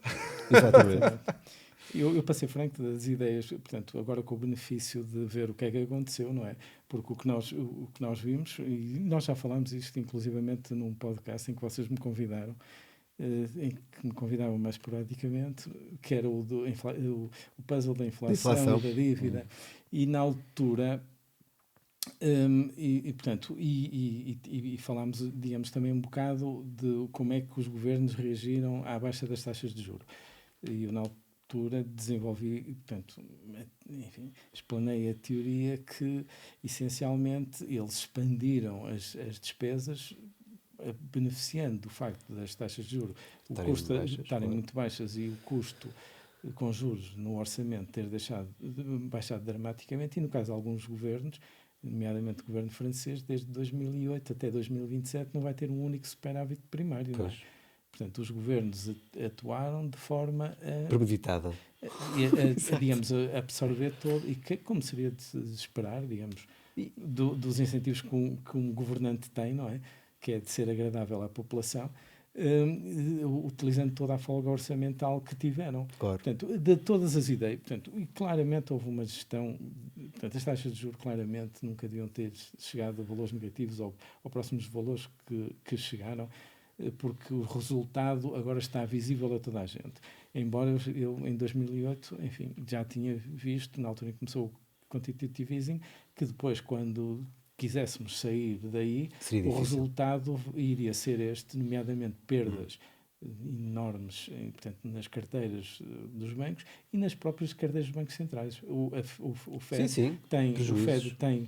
Exatamente. Eu para ser franco das ideias, portanto, agora com o benefício de ver o que é que aconteceu, não é? Porque o que nós vimos, e nós já falámos isto inclusivamente num podcast em que vocês me convidaram, em que me convidavam mais esporadicamente, que era o puzzle da inflação. E da dívida. E na altura, portanto, falámos, digamos, também um bocado de como é que os governos reagiram à baixa das taxas de juros. E eu, na altura, desenvolvi, portanto, enfim, explanei a teoria que, essencialmente, eles expandiram as despesas beneficiando do facto das taxas de juros estarem muito baixas e o custo com juros no orçamento ter baixado dramaticamente, e no caso de alguns governos, nomeadamente o governo francês, desde 2008 até 2027 não vai ter um único superávit primário. Não é? Portanto, os governos atuaram de forma premeditada, digamos, a absorver todo, e que, como seria de esperar, digamos, dos incentivos que um governante tem, não é? Que é de ser agradável à população, utilizando toda a folga orçamental que tiveram. Claro. Portanto, de todas as ideias, portanto, e claramente houve uma gestão, portanto, as taxas de juros claramente nunca deviam ter chegado a valores negativos ou próximos valores que chegaram, porque o resultado agora está visível a toda a gente. Embora eu em 2008, enfim, já tinha visto, na altura em que começou o quantitative easing, que depois, quando quiséssemos sair daí, o resultado iria ser este, nomeadamente perdas enormes, portanto, nas carteiras dos bancos e nas próprias carteiras dos bancos centrais. O FED tem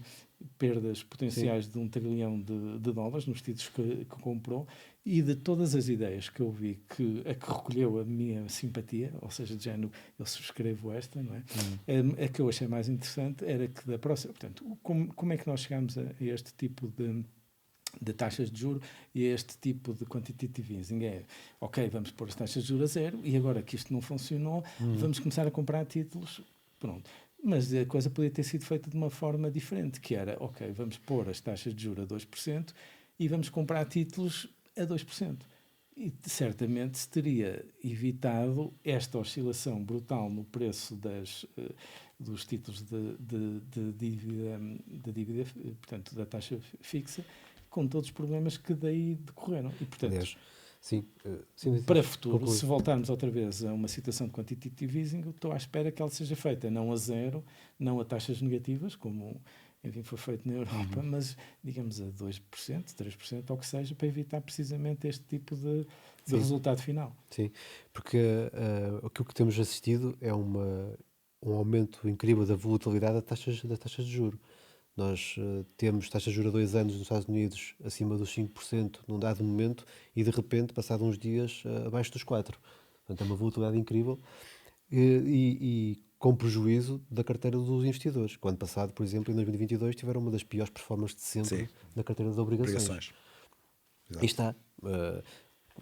perdas potenciais de $1 trilhão de dólares nos títulos que comprou, e de todas as ideias que eu vi a que recolheu a minha simpatia, ou seja, de género, eu subscrevo esta, não é? A que eu achei mais interessante era que da próxima, portanto, como é que nós chegamos a este tipo de taxas de juros e a este tipo de quantitative easing? Ok, vamos pôr as taxas de juros a zero, e agora que isto não funcionou, vamos começar a comprar títulos, pronto. Mas a coisa podia ter sido feita de uma forma diferente, que era, ok, vamos pôr as taxas de juros a 2% e vamos comprar títulos a 2%. E certamente se teria evitado esta oscilação brutal no preço dos títulos de dívida, portanto, da taxa fixa, com todos os problemas que daí decorreram. E, portanto, aliás, sim, para o futuro, se voltarmos outra vez a uma situação de quantitative easing, eu estou à espera que ela seja feita não a zero, não a taxas negativas, como, enfim, foi feito na Europa, mas, digamos, a 2%, 3%, ou que seja, para evitar precisamente este tipo de resultado final. Sim, porque aquilo que temos assistido é um aumento incrível da volatilidade das taxas de juros. Nós temos taxas de juros a 2 anos nos Estados Unidos acima dos 5% num dado momento e, de repente, passado uns dias, abaixo dos 4%. Portanto, é uma volatilidade incrível e com prejuízo da carteira dos investidores. O ano passado, por exemplo, em 2022, tiveram uma das piores performances de sempre na carteira de obrigações. Aí está.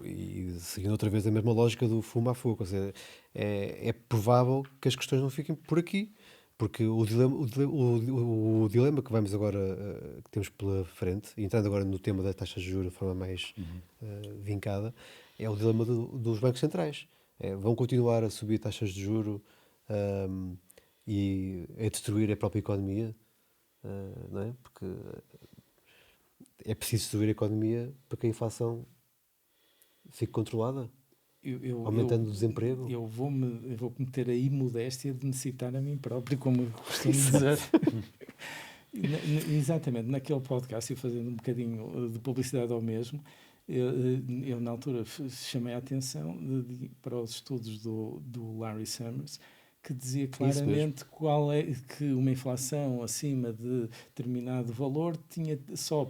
E seguindo outra vez a mesma lógica do fumo a fogo. Ou seja, é provável que as questões não fiquem por aqui. Porque o dilema que vamos agora, que temos pela frente, entrando agora no tema da taxa de juros de forma mais vincada, é o dilema dos bancos centrais. Vão continuar a subir taxas de juros e a destruir a própria economia, não é? Porque é preciso destruir a economia para que a inflação fique controlada. aumentando o desemprego? Eu vou cometer a imodéstia de me citar a mim próprio, como eu costumo dizer. Exatamente, naquele podcast, e fazendo um bocadinho de publicidade ao mesmo, eu na altura chamei a atenção para os estudos do Larry Summers, que dizia claramente que uma inflação acima de determinado valor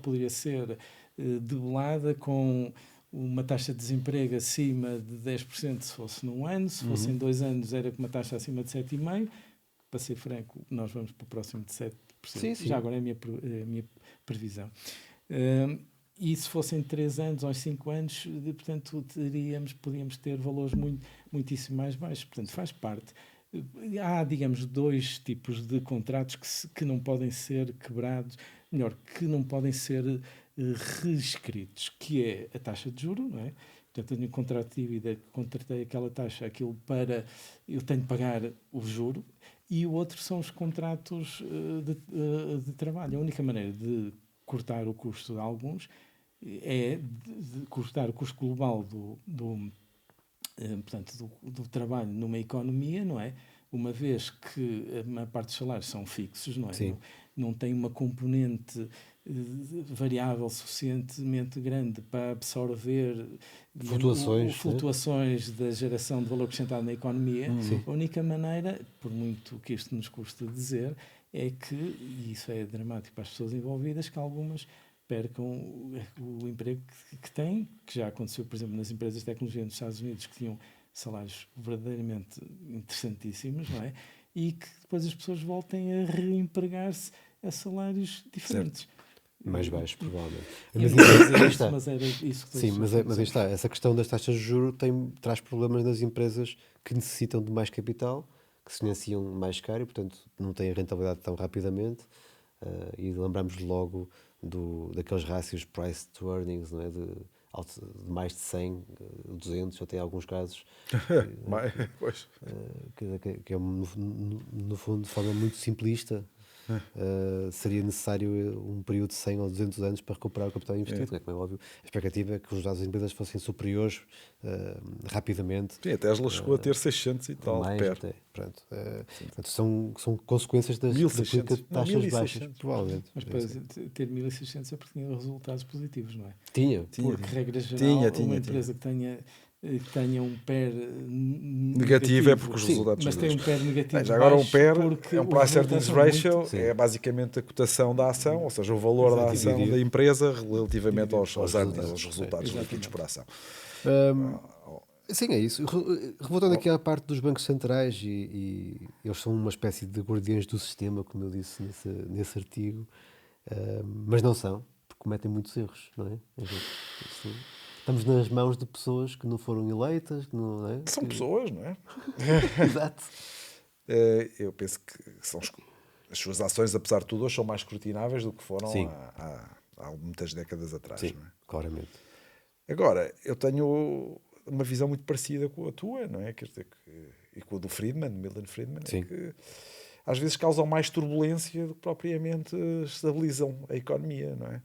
poderia ser debelada com uma taxa de desemprego acima de 10% se fosse num ano, se fosse em 2 anos era com uma taxa acima de 7,5%. Para ser franco, nós vamos para o próximo de 7%. Sim. Já agora é a minha previsão. E se fossem 3 anos ou 5 anos, portanto, podíamos ter valores muitíssimo mais baixos. Portanto, faz parte. Há, digamos, 2 tipos de contratos que não podem ser quebrados, que não podem ser reescritos, que é a taxa de juros, não é? Portanto, tenho um contrato de dívida, contratei aquela taxa, aquilo eu tenho de pagar o juro, e o outro são os contratos de trabalho. A única maneira de cortar o custo de alguns é de cortar o custo global do trabalho numa economia, não é? Uma vez que a maior parte dos salários são fixos, não é? Não tem uma componente variável suficientemente grande para absorver flutuações da geração de valor acrescentado na economia. A única maneira, por muito que isto nos custe dizer, é que, e isso é dramático para as pessoas envolvidas, que algumas percam o emprego que têm, que já aconteceu, por exemplo, nas empresas de tecnologia nos Estados Unidos, que tinham salários verdadeiramente interessantíssimos, não é? E que depois as pessoas voltem a reempregar-se a salários diferentes. Certo. Mais baixos, provavelmente. Mas era isso que sim, mas aí está. Essa questão das taxas de juros traz problemas nas empresas que necessitam de mais capital, que se financiam mais caro e, portanto, não têm a rentabilidade tão rapidamente. E lembramos logo daqueles rácios price to earnings, não é? De mais de 100, 200, até em alguns casos. Que é, no fundo, de forma muito simplista, seria necessário um período de 100 ou 200 anos para recuperar o capital investido. Como é óbvio, a expectativa é que os resultados das empresas fossem superiores rapidamente. Sim, a Tesla chegou a ter 600 e tal. Mais até. Portanto, são consequências da política de taxas baixas, provavelmente. Mas para ter 1.600 é porque tinha resultados positivos, não é? Tinha. Porque, regra geral, uma empresa que tenha um PER negativo é porque os resultados mas tem um PER negativo. Já agora um PER é um Price Earnings Ratio, é basicamente a cotação da ação, ou seja, o valor da ação da empresa relativamente aos resultados líquidos por ação. Sim, é isso. Revoltando aqui à parte dos bancos centrais, e eles são uma espécie de guardiões do sistema, como eu disse nesse artigo, mas não são, porque cometem muitos erros, não é? Estamos nas mãos de pessoas que não foram eleitas. Não é? São pessoas, não é? Exato. Eu penso que as suas ações, apesar de tudo, hoje são mais escrutináveis do que foram há muitas décadas atrás. Sim, não é? Claramente. Agora, eu tenho uma visão muito parecida com a tua, não é? Quer dizer, e com a do Milton Friedman, é que às vezes causam mais turbulência do que propriamente estabilizam a economia, não é?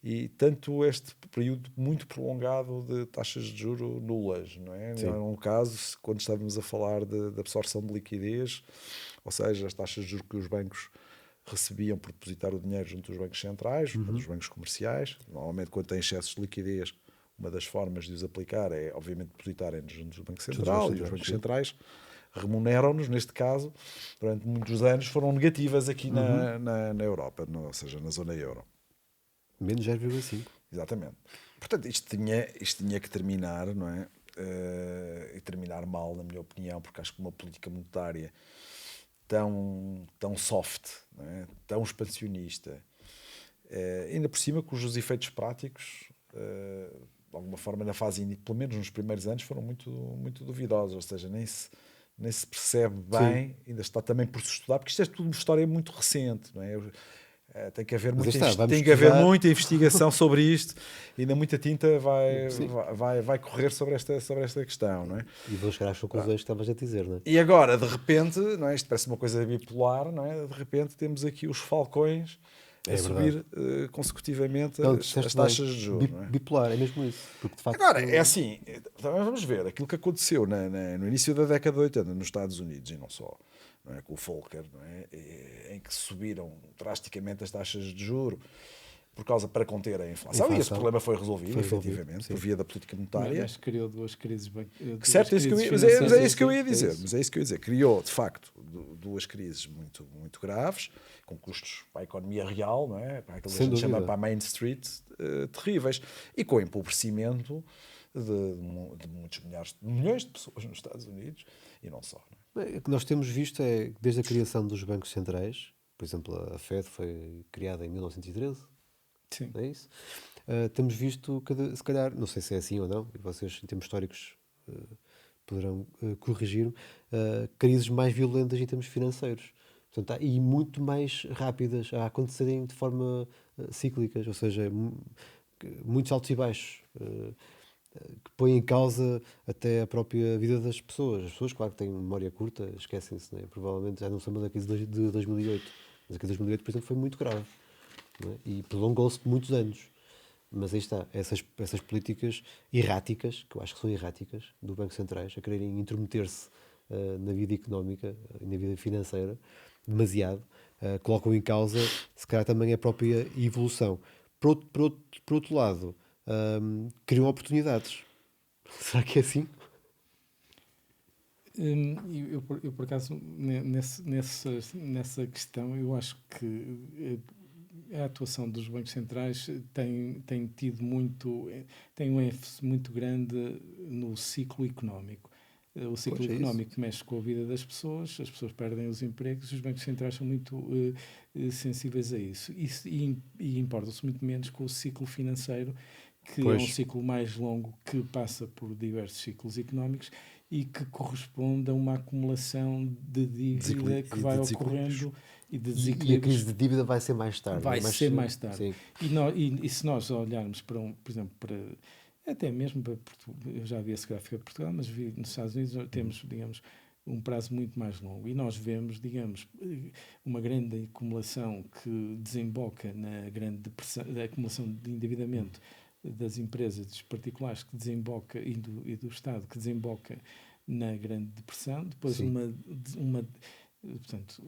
E tanto este período muito prolongado de taxas de juros nulas, não é? Não é um caso, quando estávamos a falar de absorção de liquidez, ou seja, as taxas de juros que os bancos recebiam por depositar o dinheiro junto dos bancos centrais, dos bancos comerciais. Normalmente, quando têm excessos de liquidez, uma das formas de os aplicar é, obviamente, depositarem-nos junto do Banco Central, e os bancos centrais remuneram-nos, neste caso, durante muitos anos, foram negativas aqui na Europa, ou seja, na zona euro. Menos 0,5. Exatamente. Portanto, isto tinha que terminar, não é? E terminar mal, na minha opinião, porque acho que uma política monetária tão soft, não é? Tão expansionista, ainda por cima cujos efeitos práticos, de alguma forma, na fase, pelo menos nos primeiros anos, foram muito, muito duvidosos, ou seja, nem se percebe bem, ainda está também por se estudar, porque isto é tudo uma história muito recente, não é? Tem que haver muita investigação sobre isto, ainda muita tinta vai correr sobre esta questão, não é? E vou chegar às conclusões que estavas a dizer, não é? E agora, de repente, não é? Isto parece uma coisa bipolar, não é? De repente temos aqui os falcões a subir consecutivamente as taxas de juros. Bipolar, é mesmo isso. Porque, de facto, agora, é assim, Então, vamos ver aquilo que aconteceu no início da década de 80 nos Estados Unidos e não só, não é, com o Volcker, não é, em que subiram drasticamente as taxas de juros para conter a inflação. E esse problema foi resolvido, efetivamente, por via da política monetária. Mas criou duas crises certo, mas é isso que eu ia dizer. Criou, de facto, duas crises muito, muito graves, com custos para a economia real, não é? Para aquilo que a gente chama para a Main Street, terríveis, e com o empobrecimento de muitos milhões de pessoas nos Estados Unidos, e não só. Não é? O que nós temos visto é, desde a criação dos bancos centrais, por exemplo, a Fed foi criada em 1913, sim. É isso? Temos visto, se calhar, não sei se é assim ou não, e vocês, em termos históricos, poderão corrigir-me, crises mais violentas em termos financeiros. Portanto, e muito mais rápidas a acontecerem de forma cíclicas, ou seja, muitos altos e baixos, que põem em causa até a própria vida das pessoas. As pessoas, claro que têm memória curta, esquecem-se, não é? Provavelmente já não se lembram da crise de 2008, mas a crise de 2008, por exemplo, foi muito grave. Não é? E prolongou-se por muitos anos. Mas aí está, essas políticas erráticas, que eu acho que são erráticas, do Banco Centrais, a quererem intrometer-se na vida económica e na vida financeira, demasiado, colocam em causa, se calhar, também a própria evolução. Por outro lado, criam oportunidades. Será que é assim? Eu por acaso, nessa questão, eu acho que a atuação dos bancos centrais tem tido tem um ênfase muito grande no ciclo económico. O ciclo económico mexe com a vida das pessoas, as pessoas perdem os empregos, os bancos centrais são muito sensíveis a isso. E importam-se muito menos com o ciclo financeiro, que é um ciclo mais longo, que passa por diversos ciclos económicos e que corresponde a uma acumulação de dívida que vai ocorrendo. E a crise de dívida vai ser mais tarde. Vai ser mais tarde. E se nós olharmos por exemplo, até mesmo para Portugal, eu já vi esse gráfico de Portugal, mas vi nos Estados Unidos temos, digamos, um prazo muito mais longo. E nós vemos, digamos, uma grande acumulação que desemboca na grande depressão, a acumulação de endividamento das empresas, dos particulares, que desemboca, e do Estado, que desemboca na grande depressão. Depois portanto,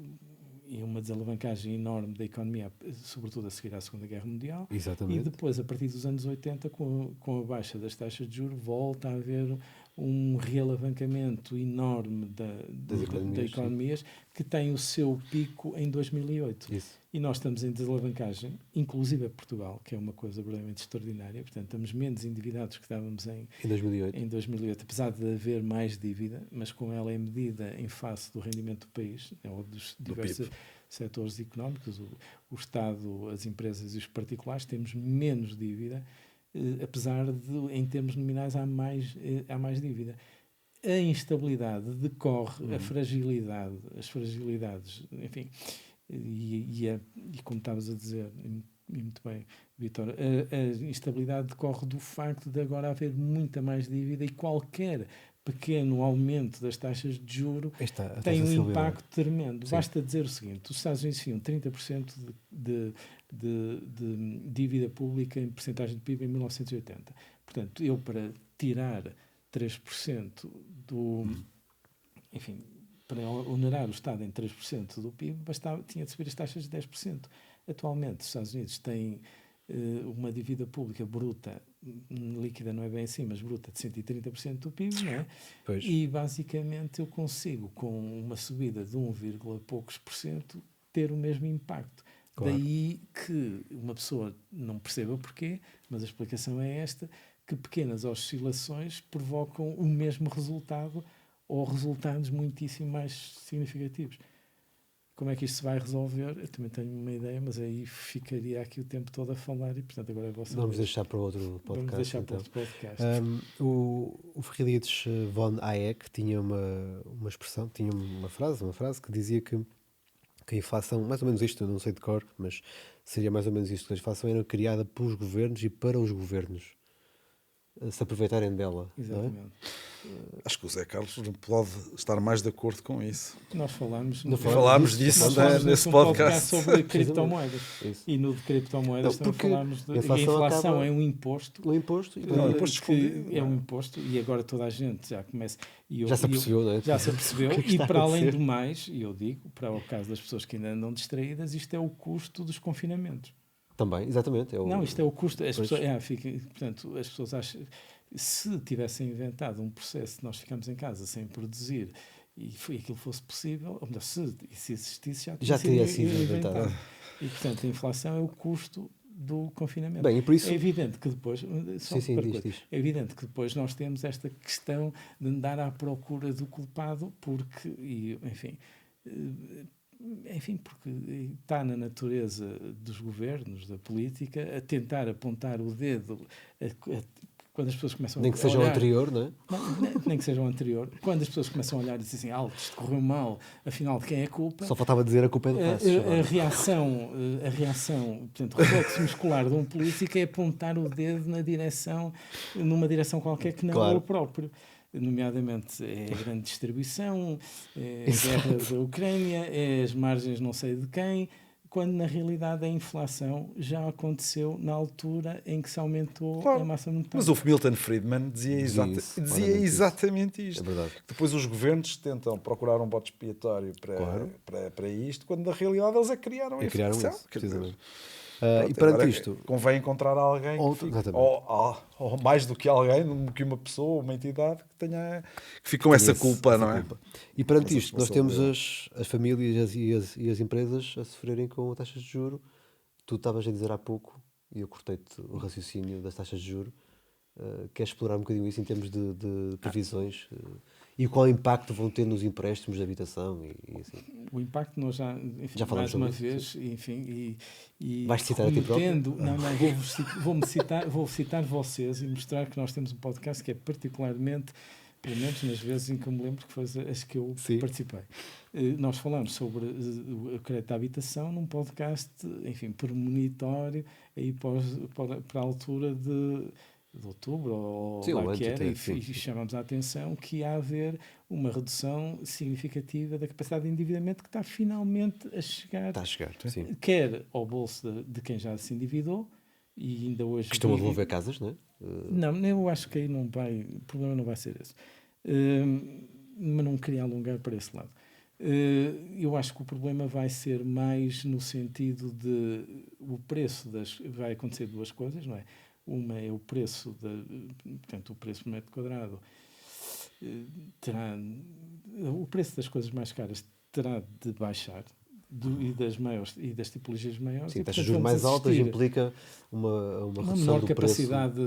e uma desalavancagem enorme da economia, sobretudo a seguir à Segunda Guerra Mundial. Exatamente. E depois, a partir dos anos 80, com a baixa das taxas de juros, volta a haver um realavancamento enorme das economias, que tem o seu pico em 2008. Isso. E nós estamos em desalavancagem, inclusive a Portugal, que é uma coisa verdadeiramente extraordinária. Portanto, estamos menos endividados que estávamos em 2008, apesar de haver mais dívida, mas com ela é medida em face do rendimento do país, ou dos diversos setores económicos, o Estado, as empresas e os particulares, temos menos dívida, apesar de, em termos nominais, há mais dívida. A instabilidade decorre, as fragilidades, enfim, e como estavas a dizer, e muito bem, Vítor, a instabilidade decorre do facto de agora haver muita mais dívida, e qualquer pequeno aumento das taxas de juro tem um impacto tremendo. Sim. Basta dizer o seguinte: os Estados Unidos tinham 30% de dívida pública em percentagem de PIB em 1980. Portanto, eu, para tirar 3% enfim, para onerar o Estado em 3% do PIB, tinha de subir as taxas de 10%. Atualmente, os Estados Unidos têm uma dívida pública bruta, líquida não é bem assim, mas bruta, de 130% do PIB, não é? Pois. E basicamente eu consigo, com uma subida de 1, poucos por cento, ter o mesmo impacto. Claro. Daí que uma pessoa não perceba porquê, mas a explicação é esta, que pequenas oscilações provocam o mesmo resultado ou resultados muitíssimo mais significativos. Como é que isto se vai resolver? Eu também tenho uma ideia, mas aí ficaria aqui o tempo todo a falar e, portanto, agora é vossa Vamos deixar para outro podcast. O Friedrich von Hayek tinha uma expressão, tinha uma frase que dizia que a inflação, mais ou menos isto, eu não sei de cor, mas seria mais ou menos isto, que a inflação era criada pelos governos e para os governos. se aproveitarem dela. Exatamente. Não é? Acho que o Zé Carlos não pode estar mais de acordo com isso. Nós falámos disso nesse podcast sobre criptomoedas. E no de criptomoedas também falámos de... A inflação é um imposto. Um imposto. É um imposto e agora toda a gente já começa... Já se apercebeu, não é? Já se apercebeu. E para além do mais, e eu digo, para o caso das pessoas que ainda andam distraídas, isto é o custo dos confinamentos. Também, exatamente. Não, isto é o custo. Portanto, as pessoas acham... Se tivessem inventado um processo de nós ficamos em casa sem produzir e aquilo fosse possível, ou melhor, se existisse, já teria sido inventado. E, portanto, a inflação é o custo do confinamento. Bem, e por isso... É evidente que depois... diz. É evidente que depois nós temos esta questão de andar à procura do culpado porque, porque está na natureza dos governos, da política, a tentar apontar o dedo quando as pessoas começam nem que seja o anterior, não é? Nem que seja o anterior. Quando as pessoas começam a olhar e dizem assim, isto correu mal, afinal de quem é a culpa? Só faltava dizer a culpa é do Passos. A reação, portanto, o reflexo muscular de um político é apontar o dedo numa direção qualquer que não é o próprio. Nomeadamente é a grande distribuição, é a guerra da Ucrânia, é as margens não sei de quem, quando na realidade a inflação já aconteceu na altura em que se aumentou a massa monetária. Mas o Milton Friedman dizia exatamente isto. É verdade. Depois os governos tentam procurar um bote expiatório para isto, quando na realidade eles criaram a inflação. E perante isto, convém encontrar alguém ou mais do que alguém, que uma pessoa, uma entidade que fique com essa culpa, não é? E perante isto, nós temos as famílias e as empresas a sofrerem com taxas de juros. Tu estavas a dizer há pouco, e eu cortei-te o raciocínio das taxas de juros. Queres explorar um bocadinho isso em termos de previsões? E qual impacto vão ter nos empréstimos de habitação e assim? O impacto nós já falamos mais uma vez, vais citar a ti próprio? Vou citar vocês e mostrar que nós temos um podcast que é particularmente, pelo menos nas vezes em que eu me lembro que foi as que eu participei. Nós falamos sobre o crédito à habitação num podcast, premonitório, aí para a altura de outubro, ou lá que era, e chamamos a atenção que ia haver uma redução significativa da capacidade de endividamento que está finalmente a chegar. Está a chegar, sim. Quer ao bolso de quem já se endividou, e ainda hoje... Que estão a devolver casas, não é? Não, eu acho que aí não vai... O problema não vai ser esse. Mas não queria alongar para esse lado. Eu acho que o problema vai ser mais no sentido de... O preço vai acontecer duas coisas, não é? Uma é o preço, portanto, o preço por metro quadrado o preço das coisas mais caras terá de baixar e das tipologias maiores. Sim, taxas de juros mais altas implica uma redução menor do capacidade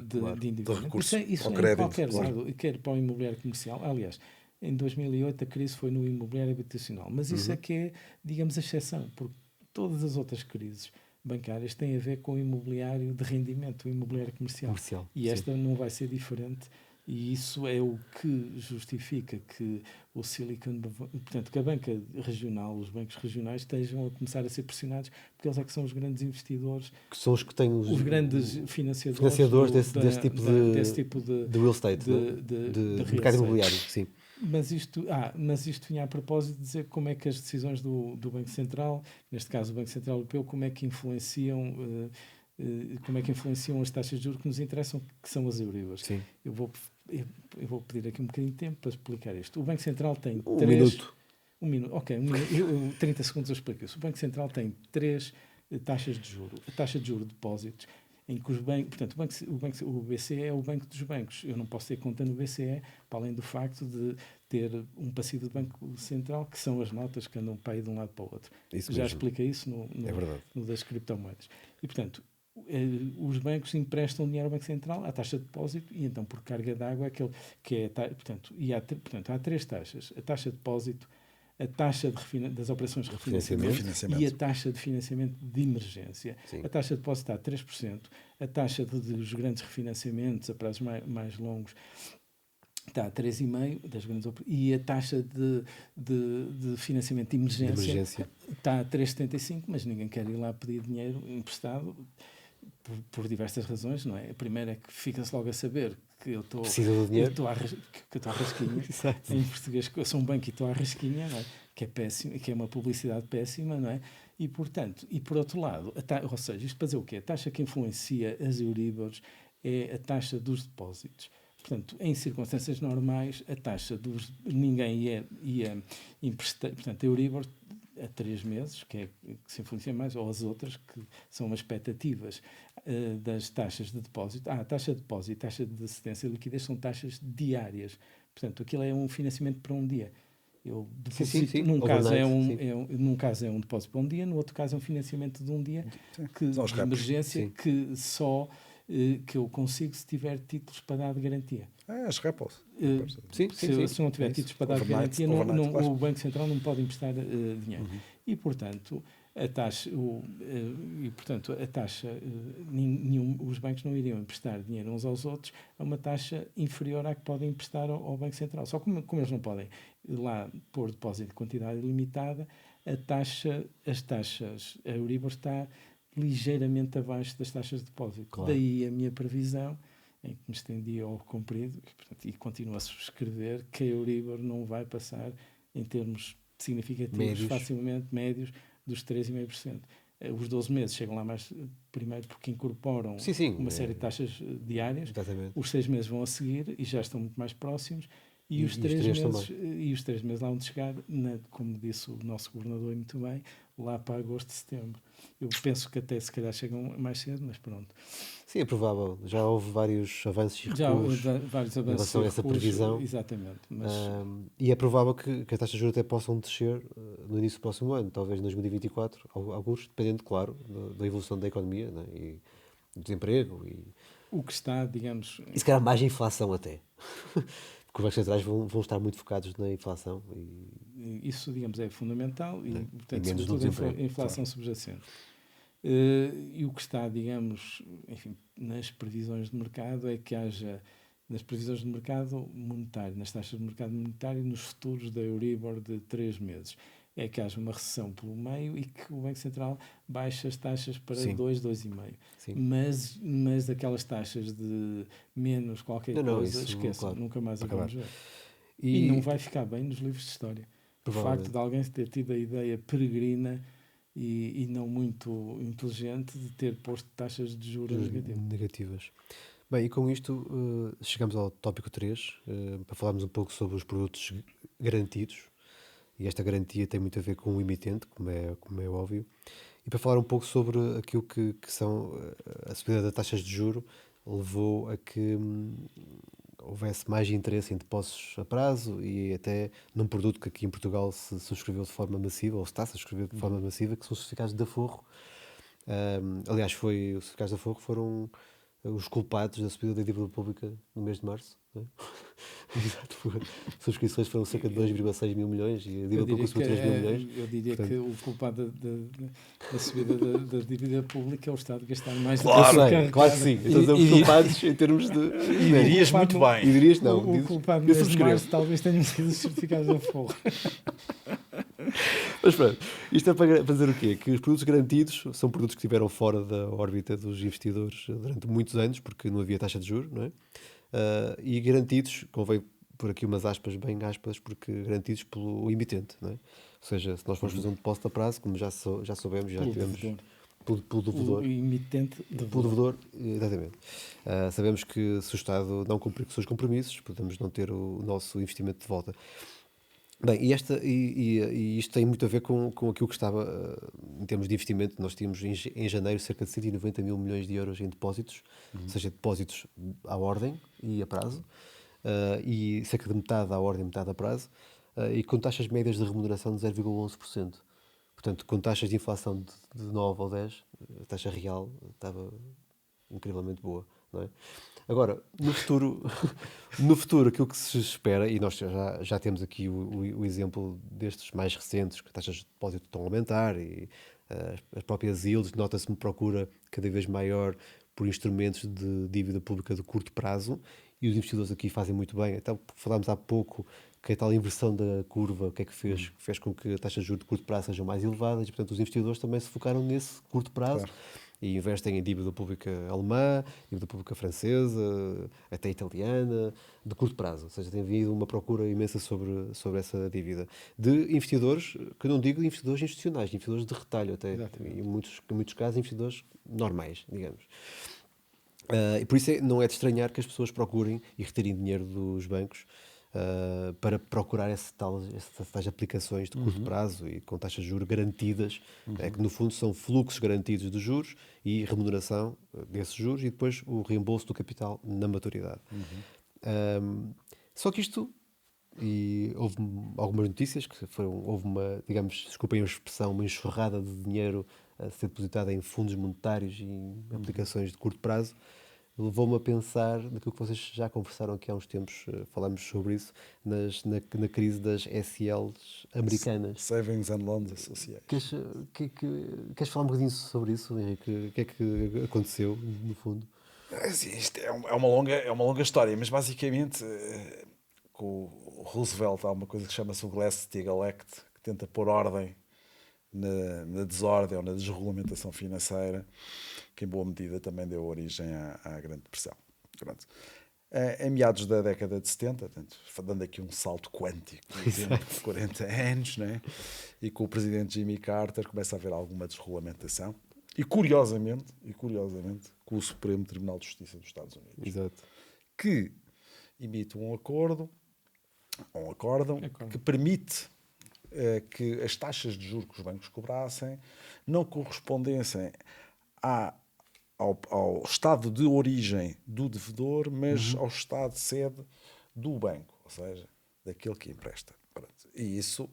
preço de endividamento. Isso é crédito, em qualquer lado, quer para o imobiliário comercial. Aliás, em 2008 a crise foi no imobiliário habitacional, mas isso é que é, digamos, a exceção, porque todas as outras crises bancárias têm a ver com o imobiliário de rendimento, o imobiliário comercial. E esta não vai ser diferente, e isso é o que justifica que o portanto, que a banca regional, os bancos regionais estejam a começar a ser pressionados, porque eles é que são os grandes investidores, que são os que têm os grandes financiadores desse tipo de real estate, de mercado imobiliário, sim. Mas isto vinha a propósito de dizer como é que as decisões do Banco Central, neste caso o Banco Central Europeu, como é que influenciam as taxas de juros que nos interessam, que são as Euribors. Sim. Eu vou pedir aqui um bocadinho de tempo para explicar isto. O Banco Central tem Um minuto. Ok, 30 segundos eu explico isso. O Banco Central tem 3 taxas de juros. A taxa de juros de depósitos, em que os bancos... Portanto, o BCE é o banco dos bancos. Eu não posso ter conta no BCE, para além do facto de ter um passivo do Banco Central, que são as notas que andam para ir de um lado para o outro. Já expliquei isso no das criptomoedas. E, portanto, os bancos emprestam dinheiro ao Banco Central à taxa de depósito, e então, por carga d'água, há 3 taxas. A taxa de depósito, a taxa das operações de refinanciamento e a taxa de financiamento de emergência. Sim. A taxa de depósito está a 3%, a taxa dos grandes refinanciamentos a prazos mais longos está a 3,5% das grandes operações, e a taxa de financiamento de emergência está a 3,75%, mas ninguém quer ir lá pedir dinheiro emprestado. por diversas razões, não é? A primeira é que fica-se logo a saber que eu estou à rasquinha. Em português, eu sou um banco e estou à rasquinha, não é? Que é péssimo, que é uma publicidade péssima, não é? E, portanto, e por outro lado, ou seja, isto para dizer o quê? A taxa que influencia as Euribors é a taxa dos depósitos. Portanto, em circunstâncias normais, a taxa dos... Ninguém ia emprestar... Portanto, a Euribor a 3 meses, que se influencia mais, ou as outras, que são as expectativas das taxas de depósito. A taxa de depósito e a taxa de cedência de liquidez são taxas diárias. Portanto, aquilo é um financiamento para um dia. Eu deposito, sim. Num caso é um depósito para um dia, no outro caso é um financiamento de um dia de emergência que só que eu consigo se tiver títulos para dar de garantia. As repos. Se não tiver títulos para dar de garantia, o Banco Central não pode emprestar dinheiro. E, portanto, a taxa, os bancos não iriam emprestar dinheiro uns aos outros a uma taxa inferior à que podem emprestar ao Banco Central. Só como eles não podem lá pôr depósito de quantidade ilimitada, a Euribor está ligeiramente abaixo das taxas de depósito. Claro. Daí a minha previsão, em que me estendi ao comprido, e continuo a subscrever, que a Euribor não vai passar, em termos significativos, facilmente médios, dos 3,5%. Os 12 meses chegam lá mais primeiro porque incorporam uma série de taxas diárias. Exatamente. Os 6 meses vão a seguir e já estão muito mais próximos. E os 3 meses lá vão chegar, como disse o nosso governador muito bem, lá para agosto, setembro. Eu penso que até se calhar chegam mais cedo, mas pronto. Sim, é provável. Já houve vários avanços e recuos em relação a essa previsão. Exatamente. Mas... e é provável que as taxas de juros até possam descer no início do próximo ano, talvez em 2024, alguns, dependendo, claro, da evolução da economia, né? E do desemprego. O que está, digamos... E se calhar mais a inflação até. Porque os bancos centrais vão estar muito focados na inflação. Isso, digamos, é fundamental e, portanto, menos sobretudo a inflação subjacente. E o que está, digamos, enfim, nas previsões de mercado é que haja, nas previsões de mercado monetário, nas taxas de mercado monetário e nos futuros da Euribor de 3 meses, é que haja uma recessão pelo meio e que o Banco Central baixe as taxas para 2,5%. Mas aquelas taxas de menos qualquer coisa, esqueçam, claro, nunca mais a vamos ver. E não vai ficar bem nos livros de história. O facto de alguém ter tido a ideia peregrina e não muito inteligente de ter posto taxas de juros negativas. Bem, e com isto chegamos ao tópico 3, para falarmos um pouco sobre os produtos garantidos. E esta garantia tem muito a ver com o emitente, como é óbvio. E para falar um pouco sobre aquilo que são a subida das taxas de juro, levou a que houvesse mais interesse em depósitos a prazo e até num produto que aqui em Portugal se subscreveu de forma massiva, ou está a subscrever de forma massiva, que são os certificados de aforro. Aliás, os certificados de aforro foram os culpados da subida da dívida pública no mês de março. Não é? Exato. As subscrições foram cerca de 2,6 mil milhões e a dívida pública subiu 3 mil milhões. Eu diria que o culpado da subida da dívida pública é o Estado gastar mais do que claro que sim. Então somos culpados em termos de... E dirias muito bem. E dirias não. O culpado no mês de março talvez tenham sido os certificados de aforro. Mas pronto, isto é para dizer o quê? Que os produtos garantidos são produtos que estiveram fora da órbita dos investidores durante muitos anos, porque não havia taxa de juros, não é? E garantidos, convém por aqui umas aspas, bem aspas, porque garantidos pelo emitente, não é? Ou seja, se nós formos fazer um depósito a prazo, como já soubemos, já tivemos pelo devedor. O emitente pelo devedor, exatamente. Sabemos que se o Estado não cumprir com os seus compromissos, podemos não ter o nosso investimento de volta. Bem, e isto tem muito a ver com aquilo que estava em termos de investimento. Nós tínhamos em janeiro cerca de 190 mil milhões de euros em depósitos, ou seja, depósitos à ordem e a prazo, e cerca de metade à ordem e metade a prazo, e com taxas médias de remuneração de 0,11%. Portanto, com taxas de inflação de 9 ou 10, a taxa real estava incrivelmente boa, não é? Agora, no futuro, aquilo que se espera, e nós já temos aqui o exemplo destes mais recentes, que as taxas de depósito estão a aumentar e as próprias yields, nota-se uma procura cada vez maior por instrumentos de dívida pública de curto prazo, e os investidores aqui fazem muito bem. Até falámos há pouco que a tal inversão da curva, o que é que fez? Fez com que a taxa de juros de curto prazo sejam mais elevadas, e portanto os investidores também se focaram nesse curto prazo. Claro. e investem em dívida pública alemã, dívida pública francesa, até italiana, de curto prazo. Ou seja, tem havido uma procura imensa sobre essa dívida. De investidores, que não digo investidores institucionais, investidores de retalho até. Exatamente. Em muitos casos, investidores normais, digamos. E por isso não é de estranhar que as pessoas procurem e retirem dinheiro dos bancos para procurar essas tais aplicações de curto prazo e com taxas de juros garantidas, que no fundo são fluxos garantidos de juros e remuneração desses juros e depois o reembolso do capital na maturidade. Só que isto, e houve algumas notícias que houve uma, digamos, desculpem a expressão, uma enxurrada de dinheiro a ser depositada em fundos monetários e em aplicações de curto prazo, levou-me a pensar naquilo que vocês já conversaram aqui há uns tempos, falámos sobre isso, na crise das SLs americanas. Savings and Loans Association. Queres falar um bocadinho sobre isso, Henrique? O que é que aconteceu, no fundo? Isto é uma longa história, mas basicamente com o Roosevelt há uma coisa que chama-se o Glass-Steagall Act, que tenta pôr ordem na desordem ou na desregulamentação financeira, que em boa medida também deu origem à Grande Depressão. Pronto. Em meados da década de 70, portanto, dando aqui um salto quântico no tempo de 40 anos, né? E com o presidente Jimmy Carter começa a haver alguma desregulamentação, e curiosamente, com o Supremo Tribunal de Justiça dos Estados Unidos, Exato. que emite um acórdão que permite que as taxas de juros que os bancos cobrassem não correspondessem ao estado de origem do devedor, mas ao estado de sede do banco, ou seja, daquele que empresta. E isso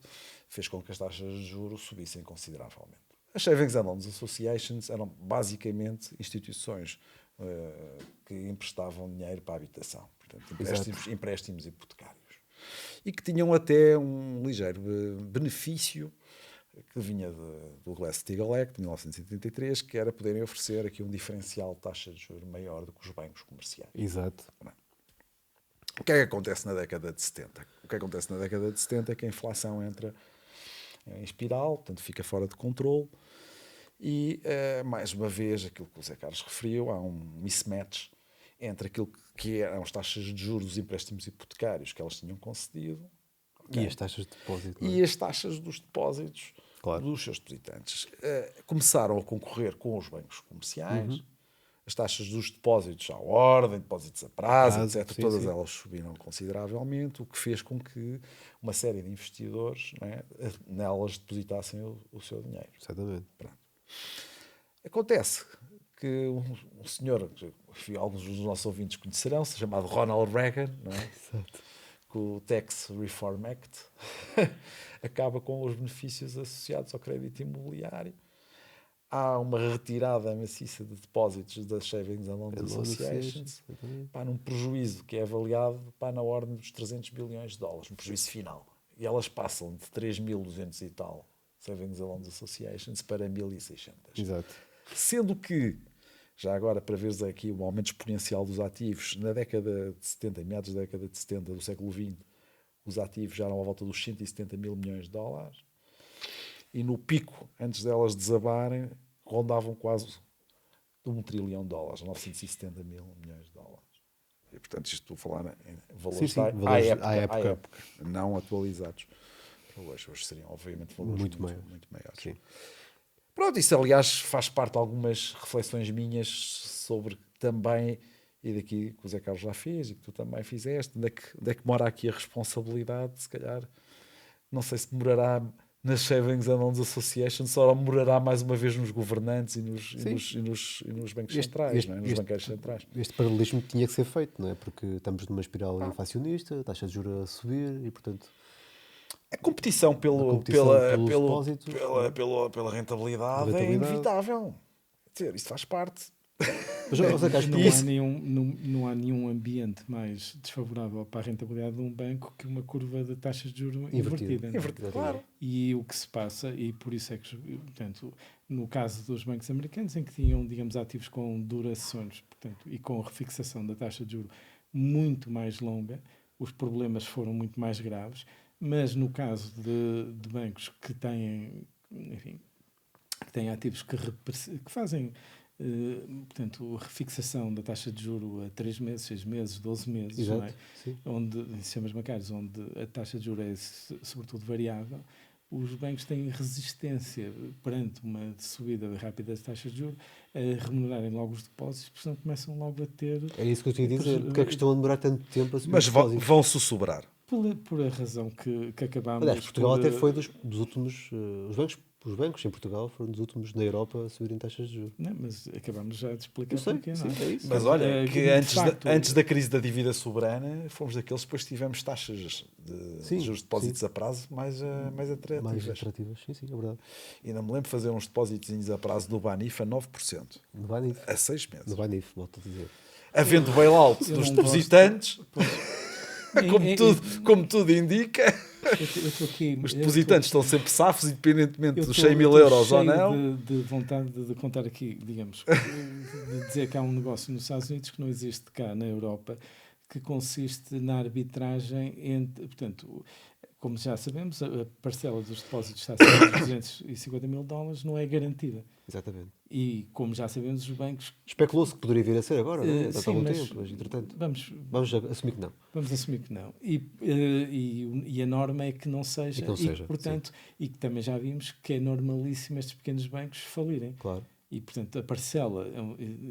fez com que as taxas de juros subissem consideravelmente. As Savings and Loans Associations eram basicamente instituições que emprestavam dinheiro para a habitação, portanto, empréstimos hipotecários, e que tinham até um ligeiro benefício que vinha do Glass-Steagall Act de 1983, que era poderem oferecer aqui um diferencial de taxa de juros maior do que os bancos comerciais. Exato. O que é que acontece na década de 70? O que acontece na década de 70 é que a inflação entra em espiral, portanto fica fora de controle, e mais uma vez, aquilo que o Zé Carlos referiu, há um mismatch entre aquilo que eram as taxas de juros dos empréstimos hipotecários que elas tinham concedido, e as taxas de depósito. E as taxas dos depósitos dos seus depositantes. Começaram a concorrer com os bancos comerciais, as taxas dos depósitos à ordem, depósitos a prazo, etc., todas elas subiram consideravelmente, o que fez com que uma série de investidores, né, nelas depositassem o seu dinheiro. Exatamente. Pronto. Acontece que um senhor, que alguns dos nossos ouvintes conhecerão, chamado Ronald Reagan, não é? Exato. Com o Tax Reform Act, acaba com os benefícios associados ao crédito imobiliário. Há uma retirada maciça de depósitos das Savings and Loans Associations, num prejuízo que é avaliado na ordem dos 300 bilhões de dólares, um prejuízo final. E elas passam de 3.200 e tal Savings and Loans Associations para 1.600. Exato. Sendo que, já agora para veres aqui o aumento exponencial dos ativos, na década de 70, em meados da década de 70 do século XX, os ativos já eram à volta dos 170 mil milhões de dólares, e no pico, antes delas desabarem, rondavam quase $1 trilhão, 970 mil milhões de dólares. E, portanto, isto estou a falar em valores à época, não atualizados para hoje. Hoje seriam, obviamente, valores muito maiores. Sim. Pronto, isso aliás faz parte de algumas reflexões minhas sobre também, e daqui que o Zé Carlos já fez e que tu também fizeste, onde é que mora aqui a responsabilidade, se calhar, não sei se morará nas Savings and Loans Association, só morará mais uma vez nos governantes e nos bancos centrais, não é? Nos banqueiros centrais. Este paralelismo tinha que ser feito, não é? Porque estamos numa espiral inflacionista, taxa de juros a subir e, portanto... A competição pela rentabilidade é inevitável. Quer dizer, isso faz parte. Mas, não há nenhum ambiente mais desfavorável para a rentabilidade de um banco que uma curva de taxas de juros invertida. Claro. E o que se passa, e por isso é que, portanto, no caso dos bancos americanos, em que tinham, digamos, ativos com durações, portanto, e com refixação da taxa de juros muito mais longa, os problemas foram muito mais graves. Mas no caso de bancos que têm, enfim, que têm ativos que fazem portanto, a refixação da taxa de juro a 3 meses, 6 meses, 12 meses, Exato, não é? sim. Onde, em sistemas bancários, onde a taxa de juro é sobretudo variável, os bancos têm resistência perante uma subida rápida das taxas de juros a remunerarem logo os depósitos, porque senão começam logo a ter... É isso que eu tinha a dizer. Porque é que estão a demorar tanto tempo a subir Mas os depósitos? vão sussurrar. Por a razão que acabámos... Aliás, Portugal até foi dos últimos... os bancos em Portugal foram dos últimos na Europa a subirem taxas de juros. Não, mas acabamos já de explicar Eu sei, porquê, não é? sim, é isso. Mas olha, que de antes, facto, antes da crise da dívida soberana, fomos daqueles que depois tivemos taxas de Sim, juros de depósitos sim. a prazo mais atrativas. Mais atrativas, sim, é verdade. Ainda me lembro de fazer uns depósitos a prazo do Banif a 9%, No Banif. a 6 meses. No Banif, volto a dizer. Havendo bailout eu dos não depositantes, gosto. como tudo indica, Eu estou aqui... os depositantes estão sempre safos, independentemente Eu dos estou- 100 mil eu estou euros ou cheio não. de vontade de contar aqui, digamos, de dizer que há um negócio nos Estados Unidos que não existe cá na Europa, que consiste na arbitragem entre, portanto, como já sabemos, a parcela dos depósitos está acima de 250 mil dólares, não é garantida. Exatamente. E, como já sabemos, os bancos... Especulou-se que poderia vir a ser agora, não é? Já está há sim, algum mas tempo, mas entretanto. Vamos Assumir que não. Vamos assumir que não. E a norma é que não seja. E que não seja, portanto, e que também já vimos que é normalíssimo estes pequenos bancos falirem. Claro. E, portanto, a parcela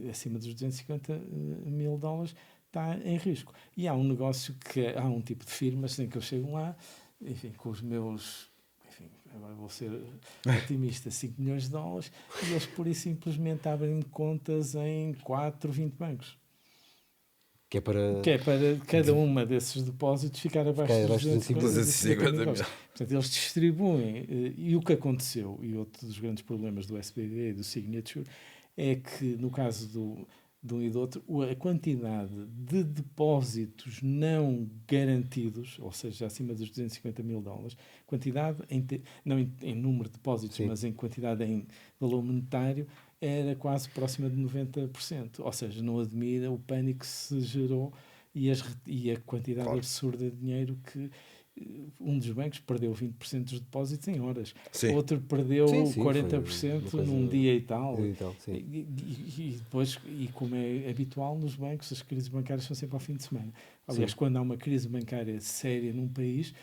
acima dos 250 mil dólares está em risco. E há um negócio que há um tipo de firmas em que eu chego lá, enfim, com os meus... Enfim, agora vou ser otimista, 5 milhões de dólares, e eles pura e simplesmente abrem contas em 4, 20 bancos. Que é para... Cada uma desses depósitos ficar abaixo dos 250 mil. Portanto, eles distribuem. E o que aconteceu, e outro dos grandes problemas do SBB e do Signature, é que no caso de um e do outro, a quantidade de depósitos não garantidos, ou seja, acima dos 250 mil dólares, quantidade, não em número de depósitos, Sim. mas em quantidade em valor monetário, era quase próxima de 90%. Ou seja, não admira o pânico que se gerou e a quantidade absurda de dinheiro que um dos bancos perdeu 20% dos depósitos em horas. Sim. Outro perdeu 40% num dia e tal. Sim. E depois, e como é habitual nos bancos, as crises bancárias são sempre ao fim de semana. Aliás, quando há uma crise bancária séria num país,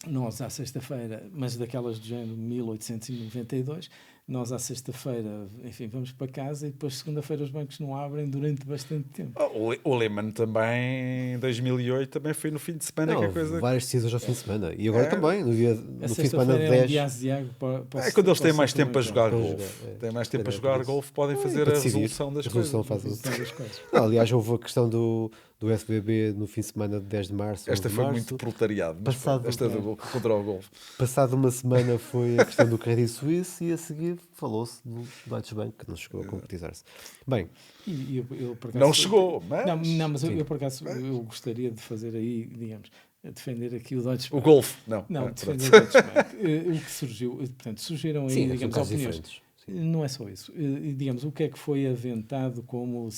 nós à sexta-feira, mas daquelas do género 1892, nós à sexta-feira, enfim, vamos para casa e depois segunda-feira os bancos não abrem durante bastante tempo. O Lehman também, em 2008, também foi no fim de semana. Não, que a coisa... várias decisões ao fim de semana. E agora também, no fim de semana de é 10. um dia aziago para quando eles têm mais tempo a jogar Para golfe. jogar, Têm mais tempo a Calhar jogar por isso. golfe, podem fazer para a decidir. resolução das A resolução coisas. fazem. Não, aliás, houve a questão do SBB no fim de semana de 10 de março. Esta foi março. muito proletariado. Mas Passado- esta contra o golfe. Passado uma semana foi a questão do Credit Suisse e a seguir falou-se do Deutsche Bank, que não chegou a concretizar-se. Bem, Eu, por acaso, Não chegou, mas... Não, mas eu por acaso eu gostaria de fazer aí, digamos, defender aqui o Deutsche O Bank. golfe, não. Não, Ah, defender pronto. o Deutsche Bank. O que surgiu, portanto, surgiram aí, sim, são digamos, casos opiniões. diferentes. Sim. Não é só isso. Digamos, o que é que foi aventado como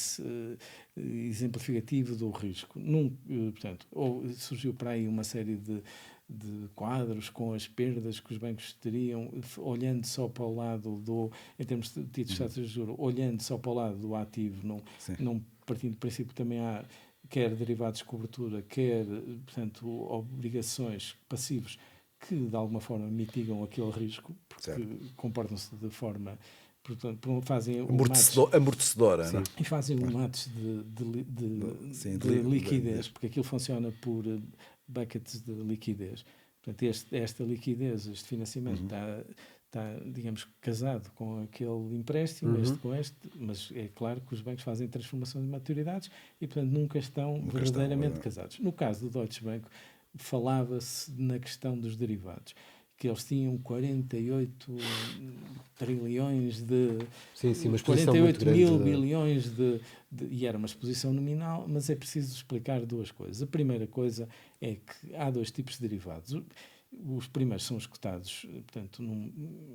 exemplificativo do risco? Portanto, surgiu para aí uma série de quadros com as perdas que os bancos teriam, olhando só para o lado em termos de títulos de taxas de juros, olhando só para o lado do ativo, não partindo do princípio que também há quer derivados de cobertura, quer, portanto, obrigações passivos que de alguma forma mitigam aquele risco, porque comportam-se de forma, portanto, fazem Amortecedora, não é? e fazem um matos de liquidez, porque aquilo funciona por buckets de liquidez. Portanto, esta liquidez, este financiamento está, digamos, casado com aquele empréstimo, este com este, mas é claro que os bancos fazem transformações de maturidades e, portanto, nunca estão verdadeiramente casados. No caso do Deutsche Bank, falava-se na questão dos derivados, que eles tinham 48 trilhões de... Sim, uma exposição 48 muito grande mil bilhões e era uma exposição nominal, mas é preciso explicar duas coisas. A primeira coisa é que há dois tipos de derivados. Os primeiros são os cotados, portanto,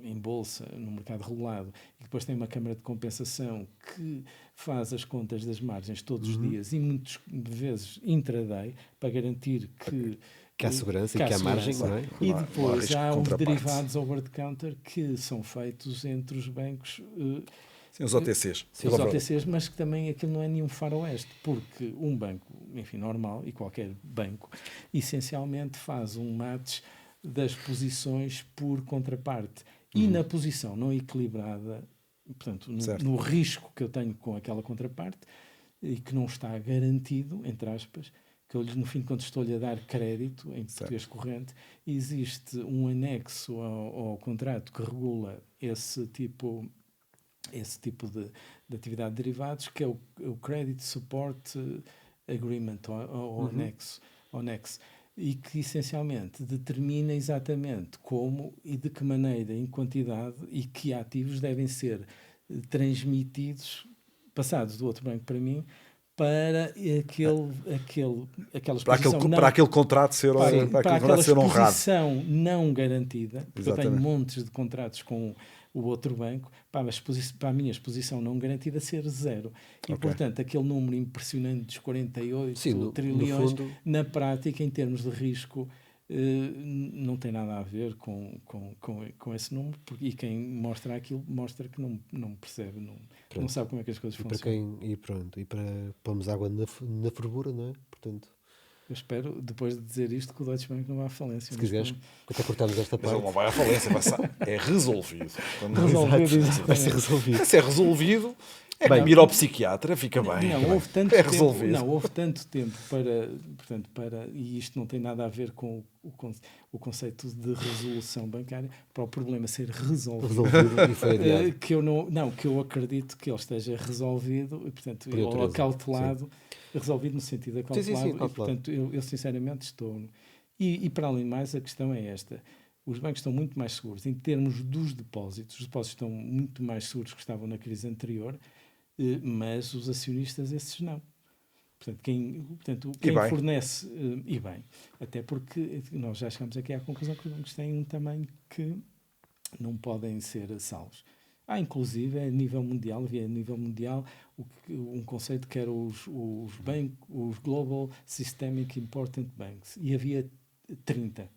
em bolsa, no mercado regulado, e depois tem uma câmara de compensação que faz as contas das margens todos os dias e muitas vezes intraday, para garantir que há segurança e que há margem, não é? E depois há os contraparte. derivados over the counter que são feitos entre os bancos Sim, os OTCs. Os OTCs, mas que também aquilo não é nenhum faroeste, porque um banco, enfim, normal, e qualquer banco, essencialmente faz um match das posições por contraparte. E na posição não equilibrada, portanto, no risco que eu tenho com aquela contraparte, e que não está garantido, entre aspas, que eu, no fim de contas, estou-lhe a dar crédito, em português corrente, existe um anexo ao contrato que regula esse tipo de atividade de derivados, que é o Credit Support Agreement, ou anexo, e que essencialmente determina exatamente como e de que maneira, em quantidade, e que ativos devem ser transmitidos, passados do outro banco para mim, para aquele contrato ser, para aquela ser honrado. exposição não garantida, porque eu tenho montes de contratos com o outro banco, para a minha exposição não garantida ser zero. E, portanto, aquele número impressionante dos 48 trilhões, na prática, em termos de risco, não tem nada a ver com esse número, e quem mostra aquilo mostra que não percebe, não sabe como é que as coisas funcionam. E para pôrmos água na fervura, não é? Portanto... Eu espero, depois de dizer isto, que o Deutsche Bank não vá à falência. Se quiseres, até cortarmos esta parte. Mas ele não vai à falência, é resolvido. Vai ser resolvido. Se é resolvido, como ir ao psiquiatra, fica bem. Houve tanto tempo para, e isto não tem nada a ver com o conceito de resolução bancária, para o problema ser resolvido e foi adiado. que eu acredito que ele esteja resolvido, e, portanto, ou acautelado. Resolvido no sentido acautelado. Sim, e, portanto, eu sinceramente estou... E para além de mais, a questão é esta. Os bancos estão muito mais seguros em termos dos depósitos. Os depósitos estão muito mais seguros que estavam na crise anterior, mas os acionistas, esses não. Portanto, quem fornece... e bem. Até porque nós já chegamos aqui à conclusão que os bancos têm um tamanho que não podem ser salvos. Inclusive, a nível mundial, um conceito que era os Global Systemic Important Banks, e havia 30.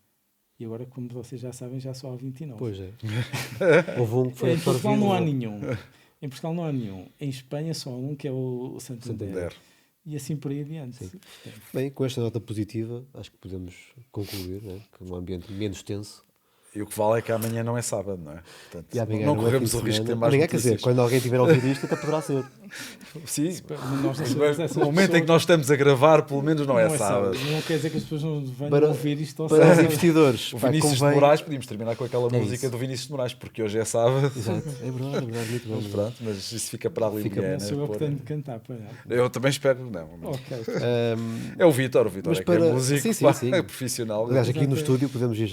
E agora, como vocês já sabem, já só há 29. Pois é. Houve um que foi em Portugal não há nenhum. Em Portugal não há nenhum. Em Espanha só há um, que é o Santander. E assim por aí adiante. Sim. Bem, com esta nota positiva, acho que podemos concluir, né? Que um ambiente menos tenso. E o que vale é que amanhã não é sábado, não é? Portanto, não corremos o risco de ter mais amanhã, quer dizer, quando alguém tiver a ouvir isto, até poderá ser. Sim, no momento em que nós estamos a gravar, pelo menos não é sábado. Não quer dizer que as pessoas não venham ouvir isto ao sábado. Para os investidores, o Vinícius de Moraes, podíamos terminar com aquela música do Vinícius de Moraes, porque hoje é sábado. Exato, é verdade, muito bom. Pronto, mas isso fica para a Liliana. Sou eu que tenho de cantar para ela. Eu também espero, não. Okay. É o Vitor é que é músico, é profissional. Aliás, aqui no estúdio podemos ir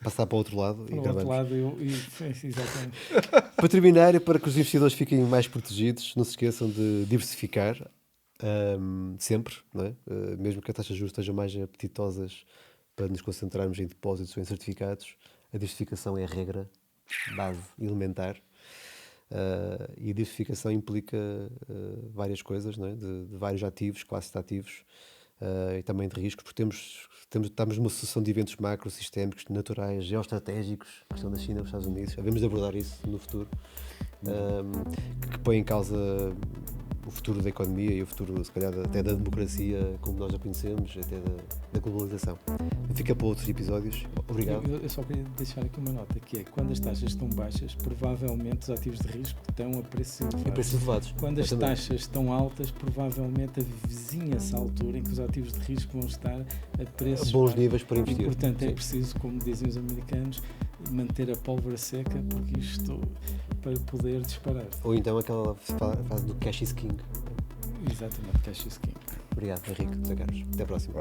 passar para o outro lado. Exatamente. Para terminar, e para que os investidores fiquem mais protegidos, não se esqueçam de diversificar sempre, não é? Mesmo que as taxas de juros estejam mais apetitosas para nos concentrarmos em depósitos ou em certificados, a diversificação é a regra base elementar. E a diversificação implica várias coisas, não é? De vários ativos, classes de ativos, e também de riscos, porque estamos numa sucessão de eventos macrosistémicos, naturais, geoestratégicos, a questão da China e dos Estados Unidos, havemos de abordar isso no futuro, que põe em causa o futuro da economia e o futuro, se calhar, até da democracia, como nós a conhecemos, até da globalização. Fica para outros episódios. Obrigado. Eu só queria deixar aqui uma nota, que é, quando as taxas estão baixas, provavelmente os ativos de risco estão a preços elevados. Quando as taxas estão altas, provavelmente avizinha-se a altura em que os ativos de risco vão estar a preços bons níveis para investir. E, portanto, é preciso, como dizem os americanos, manter a pólvora seca, porque isto, para poder disparar. Ou então aquela fase do cash is king. Exatamente, cash is king. Obrigado, Henrique, José Carlos. Até a próxima.